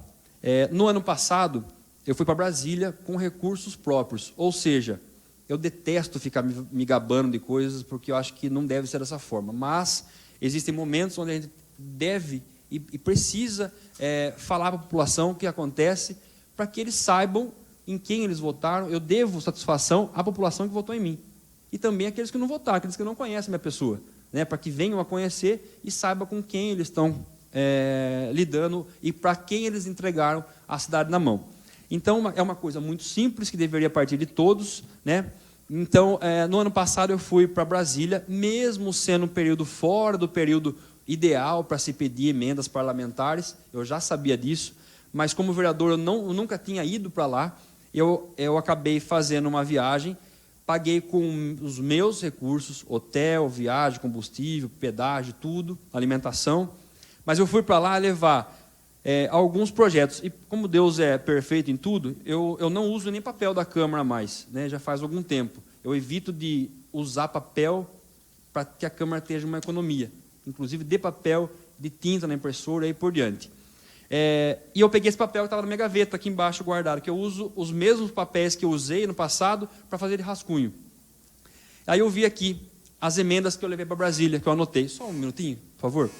No ano passado, eu fui para Brasília com recursos próprios, ou seja, eu detesto ficar me gabando de coisas, porque eu acho que não deve ser dessa forma, mas existem momentos onde a gente deve e precisa falar para a população o que acontece, para que eles saibam em quem eles votaram. Eu devo satisfação à população que votou em mim, e também àqueles que não votaram, aqueles que não conhecem a minha pessoa, né, para que venham a conhecer e saibam com quem eles estão lidando e para quem eles entregaram a cidade na mão. Então, é uma coisa muito simples, que deveria partir de todos, né? Então, no ano passado eu fui para Brasília, mesmo sendo um período fora do período ideal para se pedir emendas parlamentares, eu já sabia disso, mas como vereador eu nunca tinha ido para lá, eu acabei fazendo uma viagem, paguei com os meus recursos, hotel, viagem, combustível, pedágio, tudo, alimentação, mas eu fui para lá levar alguns projetos, e como Deus é perfeito em tudo, eu não uso nem papel da Câmara mais, né, já faz algum tempo. Eu evito de usar papel para que a Câmara tenha uma economia, inclusive de papel, de tinta na impressora e por diante. E eu peguei esse papel que estava na minha gaveta, aqui embaixo guardado, que eu uso os mesmos papéis que eu usei no passado para fazer de rascunho. Aí eu vi aqui as emendas que eu levei para Brasília, que eu anotei. Só um minutinho, por favor.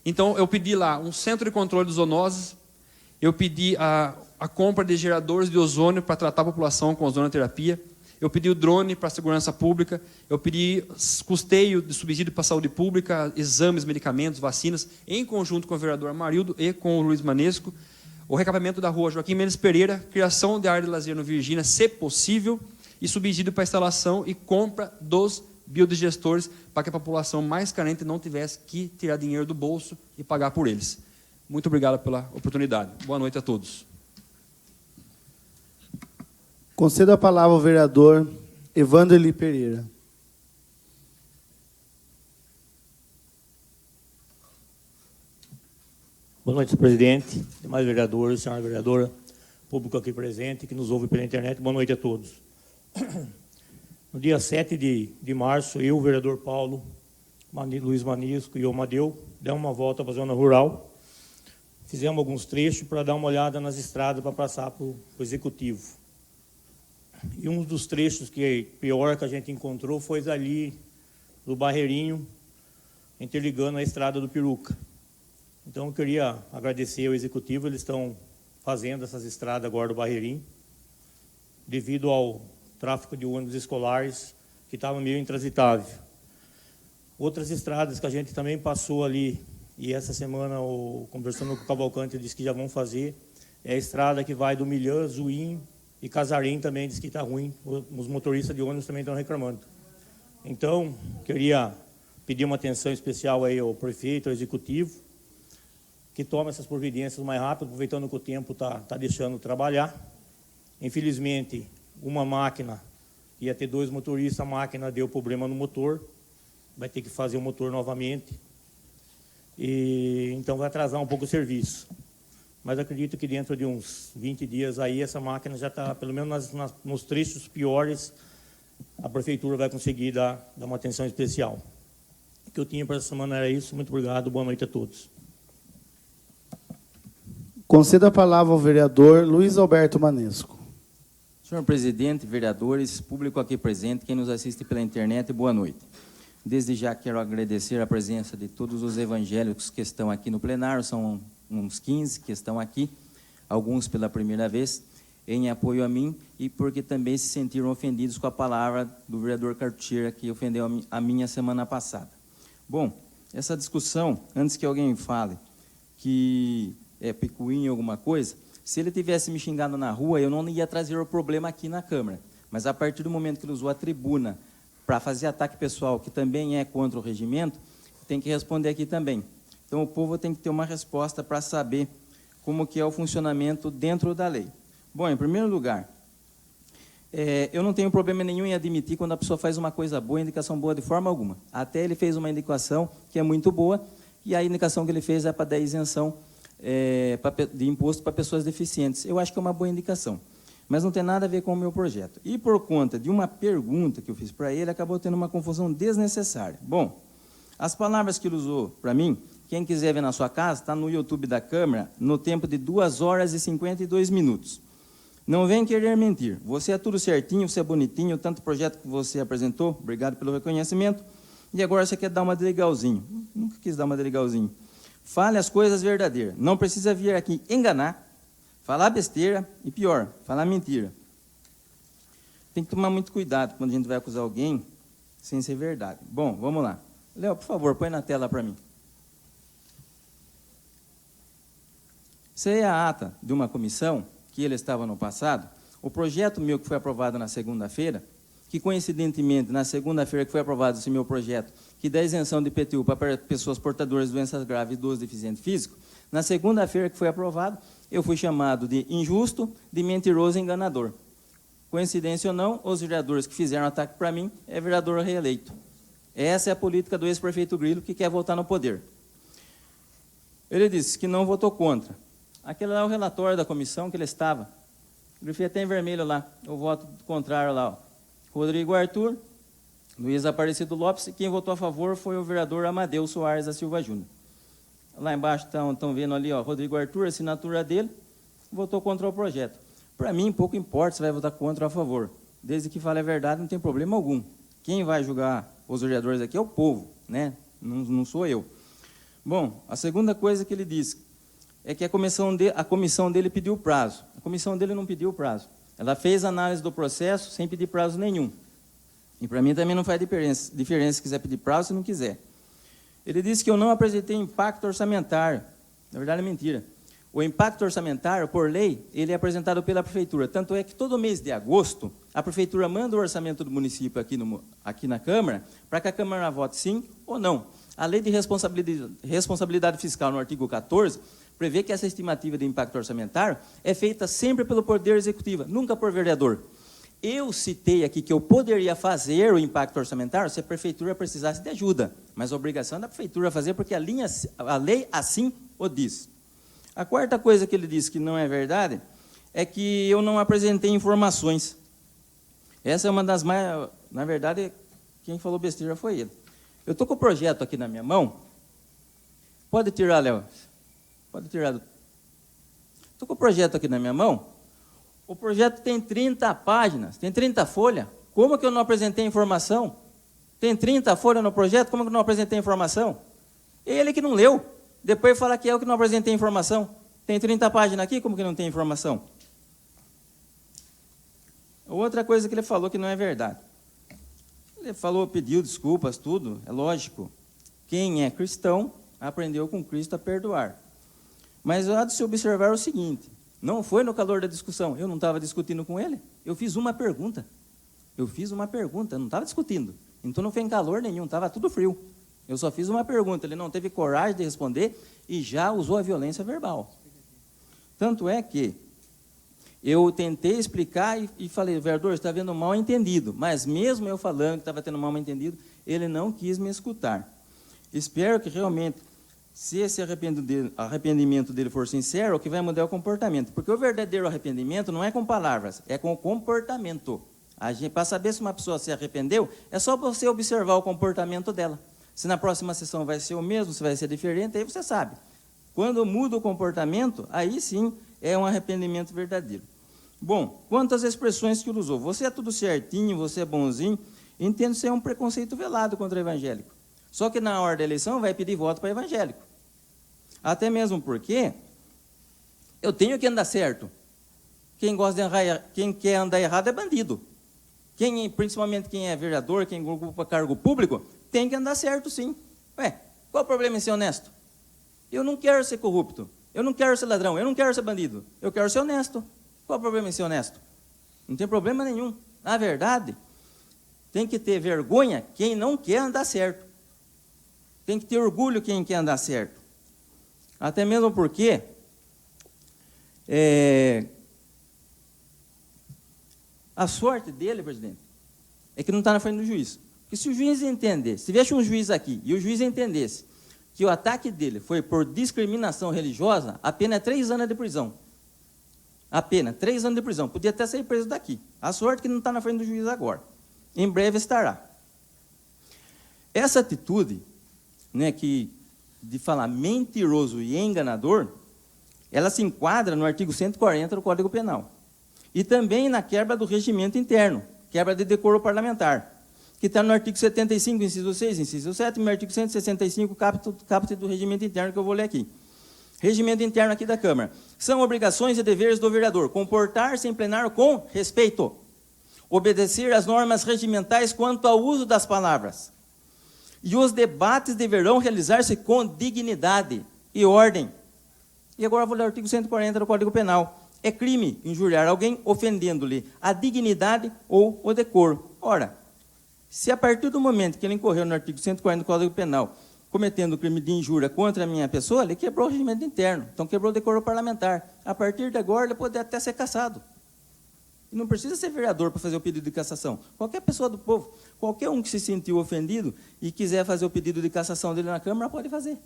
Então, eu pedi lá um centro de controle de zoonoses, eu pedi a compra de geradores de ozônio para tratar a população com ozonoterapia, eu pedi o drone para a segurança pública, eu pedi custeio de subsídio para a saúde pública, exames, medicamentos, vacinas, em conjunto com o vereador Amarildo e com o Luiz Manesco, o recapeamento da rua Joaquim Mendes Pereira, criação de área de lazer no Virgínia, se possível, e subsídio para a instalação e compra dos biodigestores, para que a população mais carente não tivesse que tirar dinheiro do bolso e pagar por eles. Muito obrigado pela oportunidade. Boa noite a todos. Concedo a palavra ao vereador Evandro Eli Pereira. Boa noite, presidente, demais vereadores, senhora vereadora, público aqui presente, que nos ouve pela internet. Boa noite a todos. No dia 7 de março, eu, o vereador Paulo, Luiz Manisco e o Amadeu, demos uma volta para a zona rural, fizemos alguns trechos para dar uma olhada nas estradas para passar para o executivo. E um dos trechos pior que a gente encontrou foi ali do Barreirinho, interligando a estrada do Peruca. Então, eu queria agradecer ao executivo, eles estão fazendo essas estradas agora do Barreirinho, devido ao tráfego de ônibus escolares, que estava meio intransitável. Outras estradas que a gente também passou ali, e essa semana, conversando com o Cavalcante, disse que já vão fazer, é a estrada que vai do Milhã, Zuim e Casarim também, diz que está ruim, os motoristas de ônibus também estão reclamando. Então, queria pedir uma atenção especial aí ao prefeito, ao executivo, que tome essas providências mais rápido, aproveitando que o tempo está deixando trabalhar. Infelizmente, uma máquina, ia ter 2 motoristas, a máquina deu problema no motor, vai ter que fazer o motor novamente, e então vai atrasar um pouco o serviço. Mas acredito que dentro de uns 20 dias aí, essa máquina já está, pelo menos nos trechos piores, a prefeitura vai conseguir dar uma atenção especial. O que eu tinha para essa semana era isso. Muito obrigado, boa noite a todos. Conceda a palavra ao vereador Luiz Alberto Manesco. Senhor presidente, vereadores, público aqui presente, quem nos assiste pela internet, boa noite. Desde já quero agradecer a presença de todos os evangélicos que estão aqui no plenário, são uns 15 que estão aqui, alguns pela primeira vez, em apoio a mim e porque também se sentiram ofendidos com a palavra do vereador Cartucheira, que ofendeu a minha semana passada. Bom, essa discussão, antes que alguém fale que é picuinha alguma coisa, se ele tivesse me xingado na rua, eu não ia trazer o problema aqui na Câmara. Mas a partir do momento que ele usou a tribuna para fazer ataque pessoal, que também é contra o regimento, tem que responder aqui também. Então, o povo tem que ter uma resposta para saber como que é o funcionamento dentro da lei. Bom, em primeiro lugar, eu não tenho problema nenhum em admitir quando a pessoa faz uma coisa boa, indicação boa de forma alguma. Até ele fez uma indicação que é muito boa, e a indicação que ele fez é para dar isenção de imposto para pessoas deficientes. Eu acho que é uma boa indicação, mas não tem nada a ver com o meu projeto. E por conta de uma pergunta que eu fiz para ele, acabou tendo uma confusão desnecessária. Bom, as palavras que ele usou para mim, quem quiser ver na sua casa, está no YouTube da Câmara, no tempo de 2 horas e 52 minutos. Não vem querer mentir. Você é tudo certinho, você é bonitinho, tanto projeto que você apresentou, obrigado pelo reconhecimento, e agora você quer dar uma de legalzinho. Nunca quis dar uma de legalzinho. Fale as coisas verdadeiras. Não precisa vir aqui enganar, falar besteira e, pior, falar mentira. Tem que tomar muito cuidado quando a gente vai acusar alguém sem ser verdade. Bom, vamos lá. Léo, por favor, põe na tela para mim. Isso aí é a ata de uma comissão que ele estava no passado. O projeto meu que foi aprovado na segunda-feira, que coincidentemente, na segunda-feira que foi aprovado esse meu projeto, que dá isenção de IPTU para pessoas portadoras de doenças graves e idosos deficientes físicos, na segunda-feira que foi aprovado, eu fui chamado de injusto, de mentiroso e enganador. Coincidência ou não, os vereadores que fizeram ataque para mim é vereador reeleito. Essa é a política do ex-prefeito Grilo, que quer voltar no poder. Ele disse que não votou contra. Aquele lá é o relatório da comissão que ele estava. Grifei até em vermelho lá, o voto contrário lá. Ó. Rodrigo Arthur, Luiz Aparecido Lopes, e quem votou a favor foi o vereador Amadeu Soares da Silva Júnior. Lá embaixo estão vendo ali, ó, Rodrigo Arthur, a assinatura dele, votou contra o projeto. Para mim, pouco importa se vai votar contra ou a favor. Desde que fale a verdade, não tem problema algum. Quem vai julgar os vereadores aqui é o povo, né? Não sou eu. Bom, a segunda coisa que ele disse é que a comissão dele pediu prazo. A comissão dele não pediu prazo. Ela fez análise do processo sem pedir prazo nenhum. E para mim também não faz diferença se quiser pedir prazo, se não quiser. Ele disse que eu não apresentei impacto orçamentário. Na verdade, é mentira. O impacto orçamentário, por lei, ele é apresentado pela prefeitura. Tanto é que todo mês de agosto, a prefeitura manda o orçamento do município aqui na Câmara, para que a Câmara vote sim ou não. A lei de responsabilidade fiscal, no artigo 14, prevê que essa estimativa de impacto orçamentário é feita sempre pelo Poder Executivo, nunca por vereador. Eu citei aqui que eu poderia fazer o impacto orçamentário se a prefeitura precisasse de ajuda, mas a obrigação é da prefeitura fazer porque a lei assim o diz. A quarta coisa que ele disse que não é verdade é que eu não apresentei informações. Essa é uma das mais... Na verdade, quem falou besteira foi ele. Eu estou com o projeto aqui na minha mão. Pode tirar, Léo. Pode tirar. Estou com o projeto aqui na minha mão. O projeto tem 30 páginas, tem 30 folhas. Como que eu não apresentei informação? Tem 30 folhas no projeto, como que eu não apresentei informação? Ele que não leu. Depois fala que é eu que não apresentei informação. Tem 30 páginas aqui, como que não tem informação? Outra coisa que ele falou que não é verdade. Ele falou, pediu desculpas, tudo, é lógico. Quem é cristão aprendeu com Cristo a perdoar. Mas há de se observar o seguinte, não foi no calor da discussão, eu não estava discutindo com ele, eu fiz uma pergunta. Eu não estava discutindo. Então não foi em calor nenhum, estava tudo frio. Eu só fiz uma pergunta, ele não teve coragem de responder e já usou a violência verbal. Tanto é que eu tentei explicar e falei, vereador, está havendo mal entendido. Mas mesmo eu falando que estava tendo mal entendido, ele não quis me escutar. Espero que realmente, se esse arrependimento dele for sincero, o que vai mudar é o comportamento. Porque o verdadeiro arrependimento não é com palavras, é com o comportamento. Para saber se uma pessoa se arrependeu, é só você observar o comportamento dela. Se na próxima sessão vai ser o mesmo, se vai ser diferente, aí você sabe. Quando muda o comportamento, aí sim é um arrependimento verdadeiro. Bom, quanto às expressões que ele usou, você é tudo certinho, você é bonzinho, entendo ser um preconceito velado contra o evangélico. Só que na hora da eleição vai pedir voto para evangélico. Até mesmo porque eu tenho que andar certo. Quem quer andar errado é bandido. Principalmente quem é vereador, quem ocupa cargo público, tem que andar certo, sim. Qual o problema em ser honesto? Eu não quero ser corrupto, eu não quero ser ladrão, eu não quero ser bandido, eu quero ser honesto. Qual o problema em ser honesto? Não tem problema nenhum. Na verdade, tem que ter vergonha quem não quer andar certo. Tem que ter orgulho quem quer andar certo. Até mesmo porque a sorte dele, presidente, é que não está na frente do juiz. Porque se o juiz entender, se tivesse um juiz aqui e o juiz entendesse que o ataque dele foi por discriminação religiosa, a pena é 3 anos de prisão. A pena, 3 anos de prisão. Podia até ser preso daqui. A sorte que não está na frente do juiz agora. Em breve estará. Essa atitude, né, de falar mentiroso e enganador, ela se enquadra no artigo 140 do Código Penal. E também na quebra do regimento interno, quebra de decoro parlamentar, que está no artigo 75, inciso 6, inciso 7, e no artigo 165, caput do regimento interno, que eu vou ler aqui. Regimento interno aqui da Câmara. São obrigações e deveres do vereador comportar-se em plenário com respeito, obedecer às normas regimentais quanto ao uso das palavras, e os debates deverão realizar-se com dignidade e ordem. E agora eu vou ler o artigo 140 do Código Penal. É crime injuriar alguém ofendendo-lhe a dignidade ou o decoro. Ora, se a partir do momento que ele incorreu no artigo 140 do Código Penal, cometendo o crime de injúria contra a minha pessoa, ele quebrou o regimento interno, então quebrou o decoro parlamentar. A partir de agora, ele pode até ser cassado. E não precisa ser vereador para fazer o pedido de cassação. Qualquer pessoa do povo, qualquer um que se sentiu ofendido e quiser fazer o pedido de cassação dele na Câmara, pode fazer.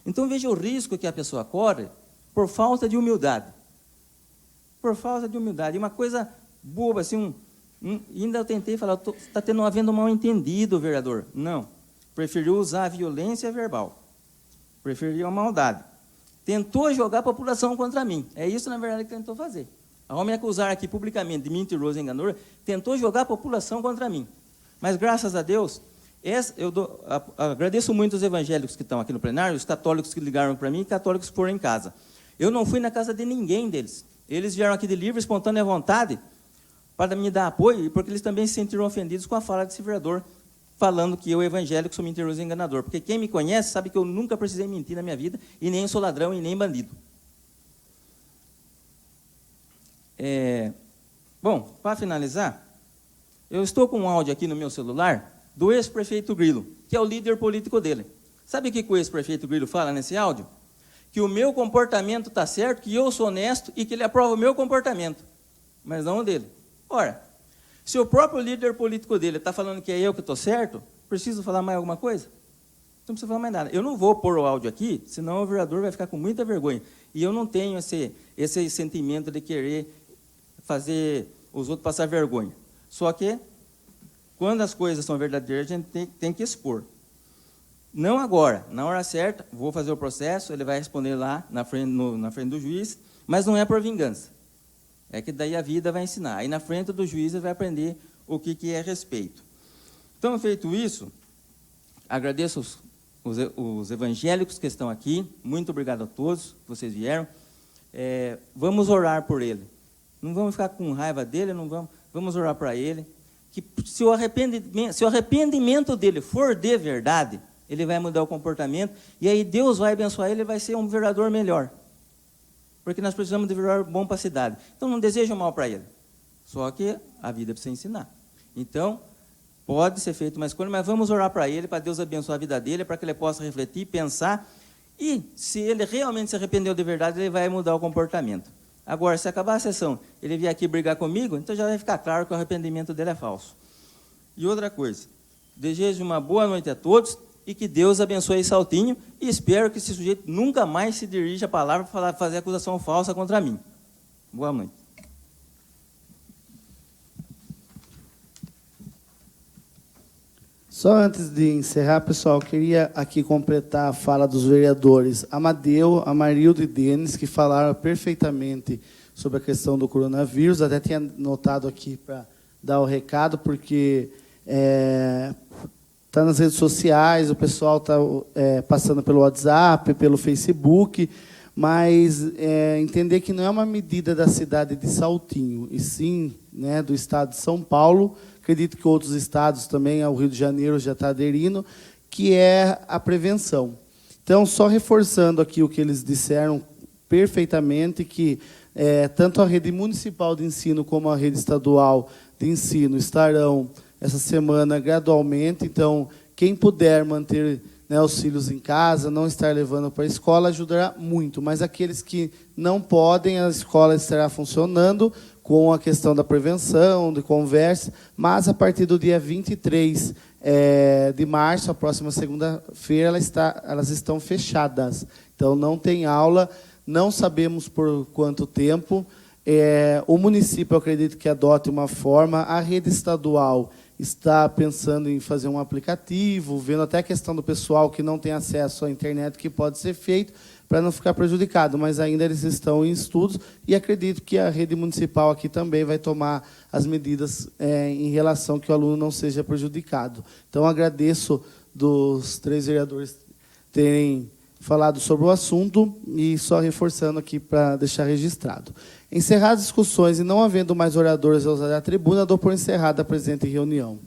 Então, veja o risco que a pessoa corre por falta de humildade. Por falta de humildade. E uma coisa boba, assim, ainda eu tentei falar, está havendo um mal-entendido, vereador. Não. Preferiu usar a violência verbal. Preferiu a maldade. Tentou jogar a população contra mim. É isso, na verdade, que tentou fazer. Ao me acusar aqui publicamente de mentiroso e enganador, tentou jogar a população contra mim. Mas, graças a Deus, agradeço muito os evangélicos que estão aqui no plenário, os católicos que ligaram para mim e católicos que foram em casa. Eu não fui na casa de ninguém deles. Eles vieram aqui de livre, espontânea vontade para me dar apoio, porque eles também se sentiram ofendidos com a fala desse vereador, falando que eu, evangélico, sou mentiroso e enganador. Porque quem me conhece sabe que eu nunca precisei mentir na minha vida, e nem sou ladrão e nem bandido. Bom, para finalizar, eu estou com um áudio aqui no meu celular do ex-prefeito Grilo, que é o líder político dele. Sabe o que o ex-prefeito Grilo fala nesse áudio? Que o meu comportamento está certo, que eu sou honesto e que ele aprova o meu comportamento, mas não o dele. Ora, se o próprio líder político dele está falando que é eu que estou certo, preciso falar mais alguma coisa? Não precisa falar mais nada. Eu não vou pôr o áudio aqui, senão o vereador vai ficar com muita vergonha. E eu não tenho esse sentimento de querer fazer os outros passar vergonha. Só que, quando as coisas são verdadeiras, a gente tem que expor. Não agora, na hora certa, vou fazer o processo, ele vai responder lá na frente do juiz, mas não é por vingança. É que daí a vida vai ensinar. Aí na frente do juiz ele vai aprender o que é respeito. Então, feito isso, agradeço os evangélicos que estão aqui, muito obrigado a todos que vocês vieram. Vamos orar por ele. Não vamos ficar com raiva dele, vamos orar para ele. Que se o arrependimento dele for de verdade, ele vai mudar o comportamento, e aí Deus vai abençoar ele, vai ser um vereador melhor. Porque nós precisamos de vereador bom para a cidade. Então, não desejo mal para ele. Só que a vida precisa ensinar. Então, pode ser feito uma escolha, mas vamos orar para ele, para Deus abençoar a vida dele, para que ele possa refletir, pensar, e se ele realmente se arrependeu de verdade, ele vai mudar o comportamento. Agora, se acabar a sessão, ele vier aqui brigar comigo, então já vai ficar claro que o arrependimento dele é falso. E outra coisa, desejo uma boa noite a todos, e que Deus abençoe Saltinho, e espero que esse sujeito nunca mais se dirija a palavra para fazer acusação falsa contra mim. Boa noite. Só antes de encerrar, pessoal, queria aqui completar a fala dos vereadores Amadeu, Amarildo e Denis, que falaram perfeitamente sobre a questão do coronavírus. Até tinha notado aqui para dar o recado, porque está nas redes sociais, o pessoal está passando pelo WhatsApp, pelo Facebook, mas entender que não é uma medida da cidade de Saltinho, e sim, né, do estado de São Paulo. Acredito que outros estados também, o Rio de Janeiro já está aderindo, que é a prevenção. Então, só reforçando aqui o que eles disseram perfeitamente, que tanto a rede municipal de ensino como a rede estadual de ensino estarão essa semana gradualmente. Então, quem puder manter, né, os filhos em casa, não estar levando para a escola, ajudará muito. Mas aqueles que não podem, a escola estará funcionando com a questão da prevenção, de conversa, mas a partir do dia 23 de março, a próxima segunda-feira, elas estão fechadas. Então, não tem aula, não sabemos por quanto tempo. O município, eu acredito que adote uma forma, a rede estadual está pensando em fazer um aplicativo, vendo até a questão do pessoal que não tem acesso à internet, que pode ser feito, para não ficar prejudicado, mas ainda eles estão em estudos, e acredito que a rede municipal aqui também vai tomar as medidas em relação que o aluno não seja prejudicado. Então, agradeço dos 3 vereadores terem falado sobre o assunto, e só reforçando aqui para deixar registrado. Encerradas as discussões e não havendo mais oradores a usar a tribuna, dou por encerrada a presente reunião.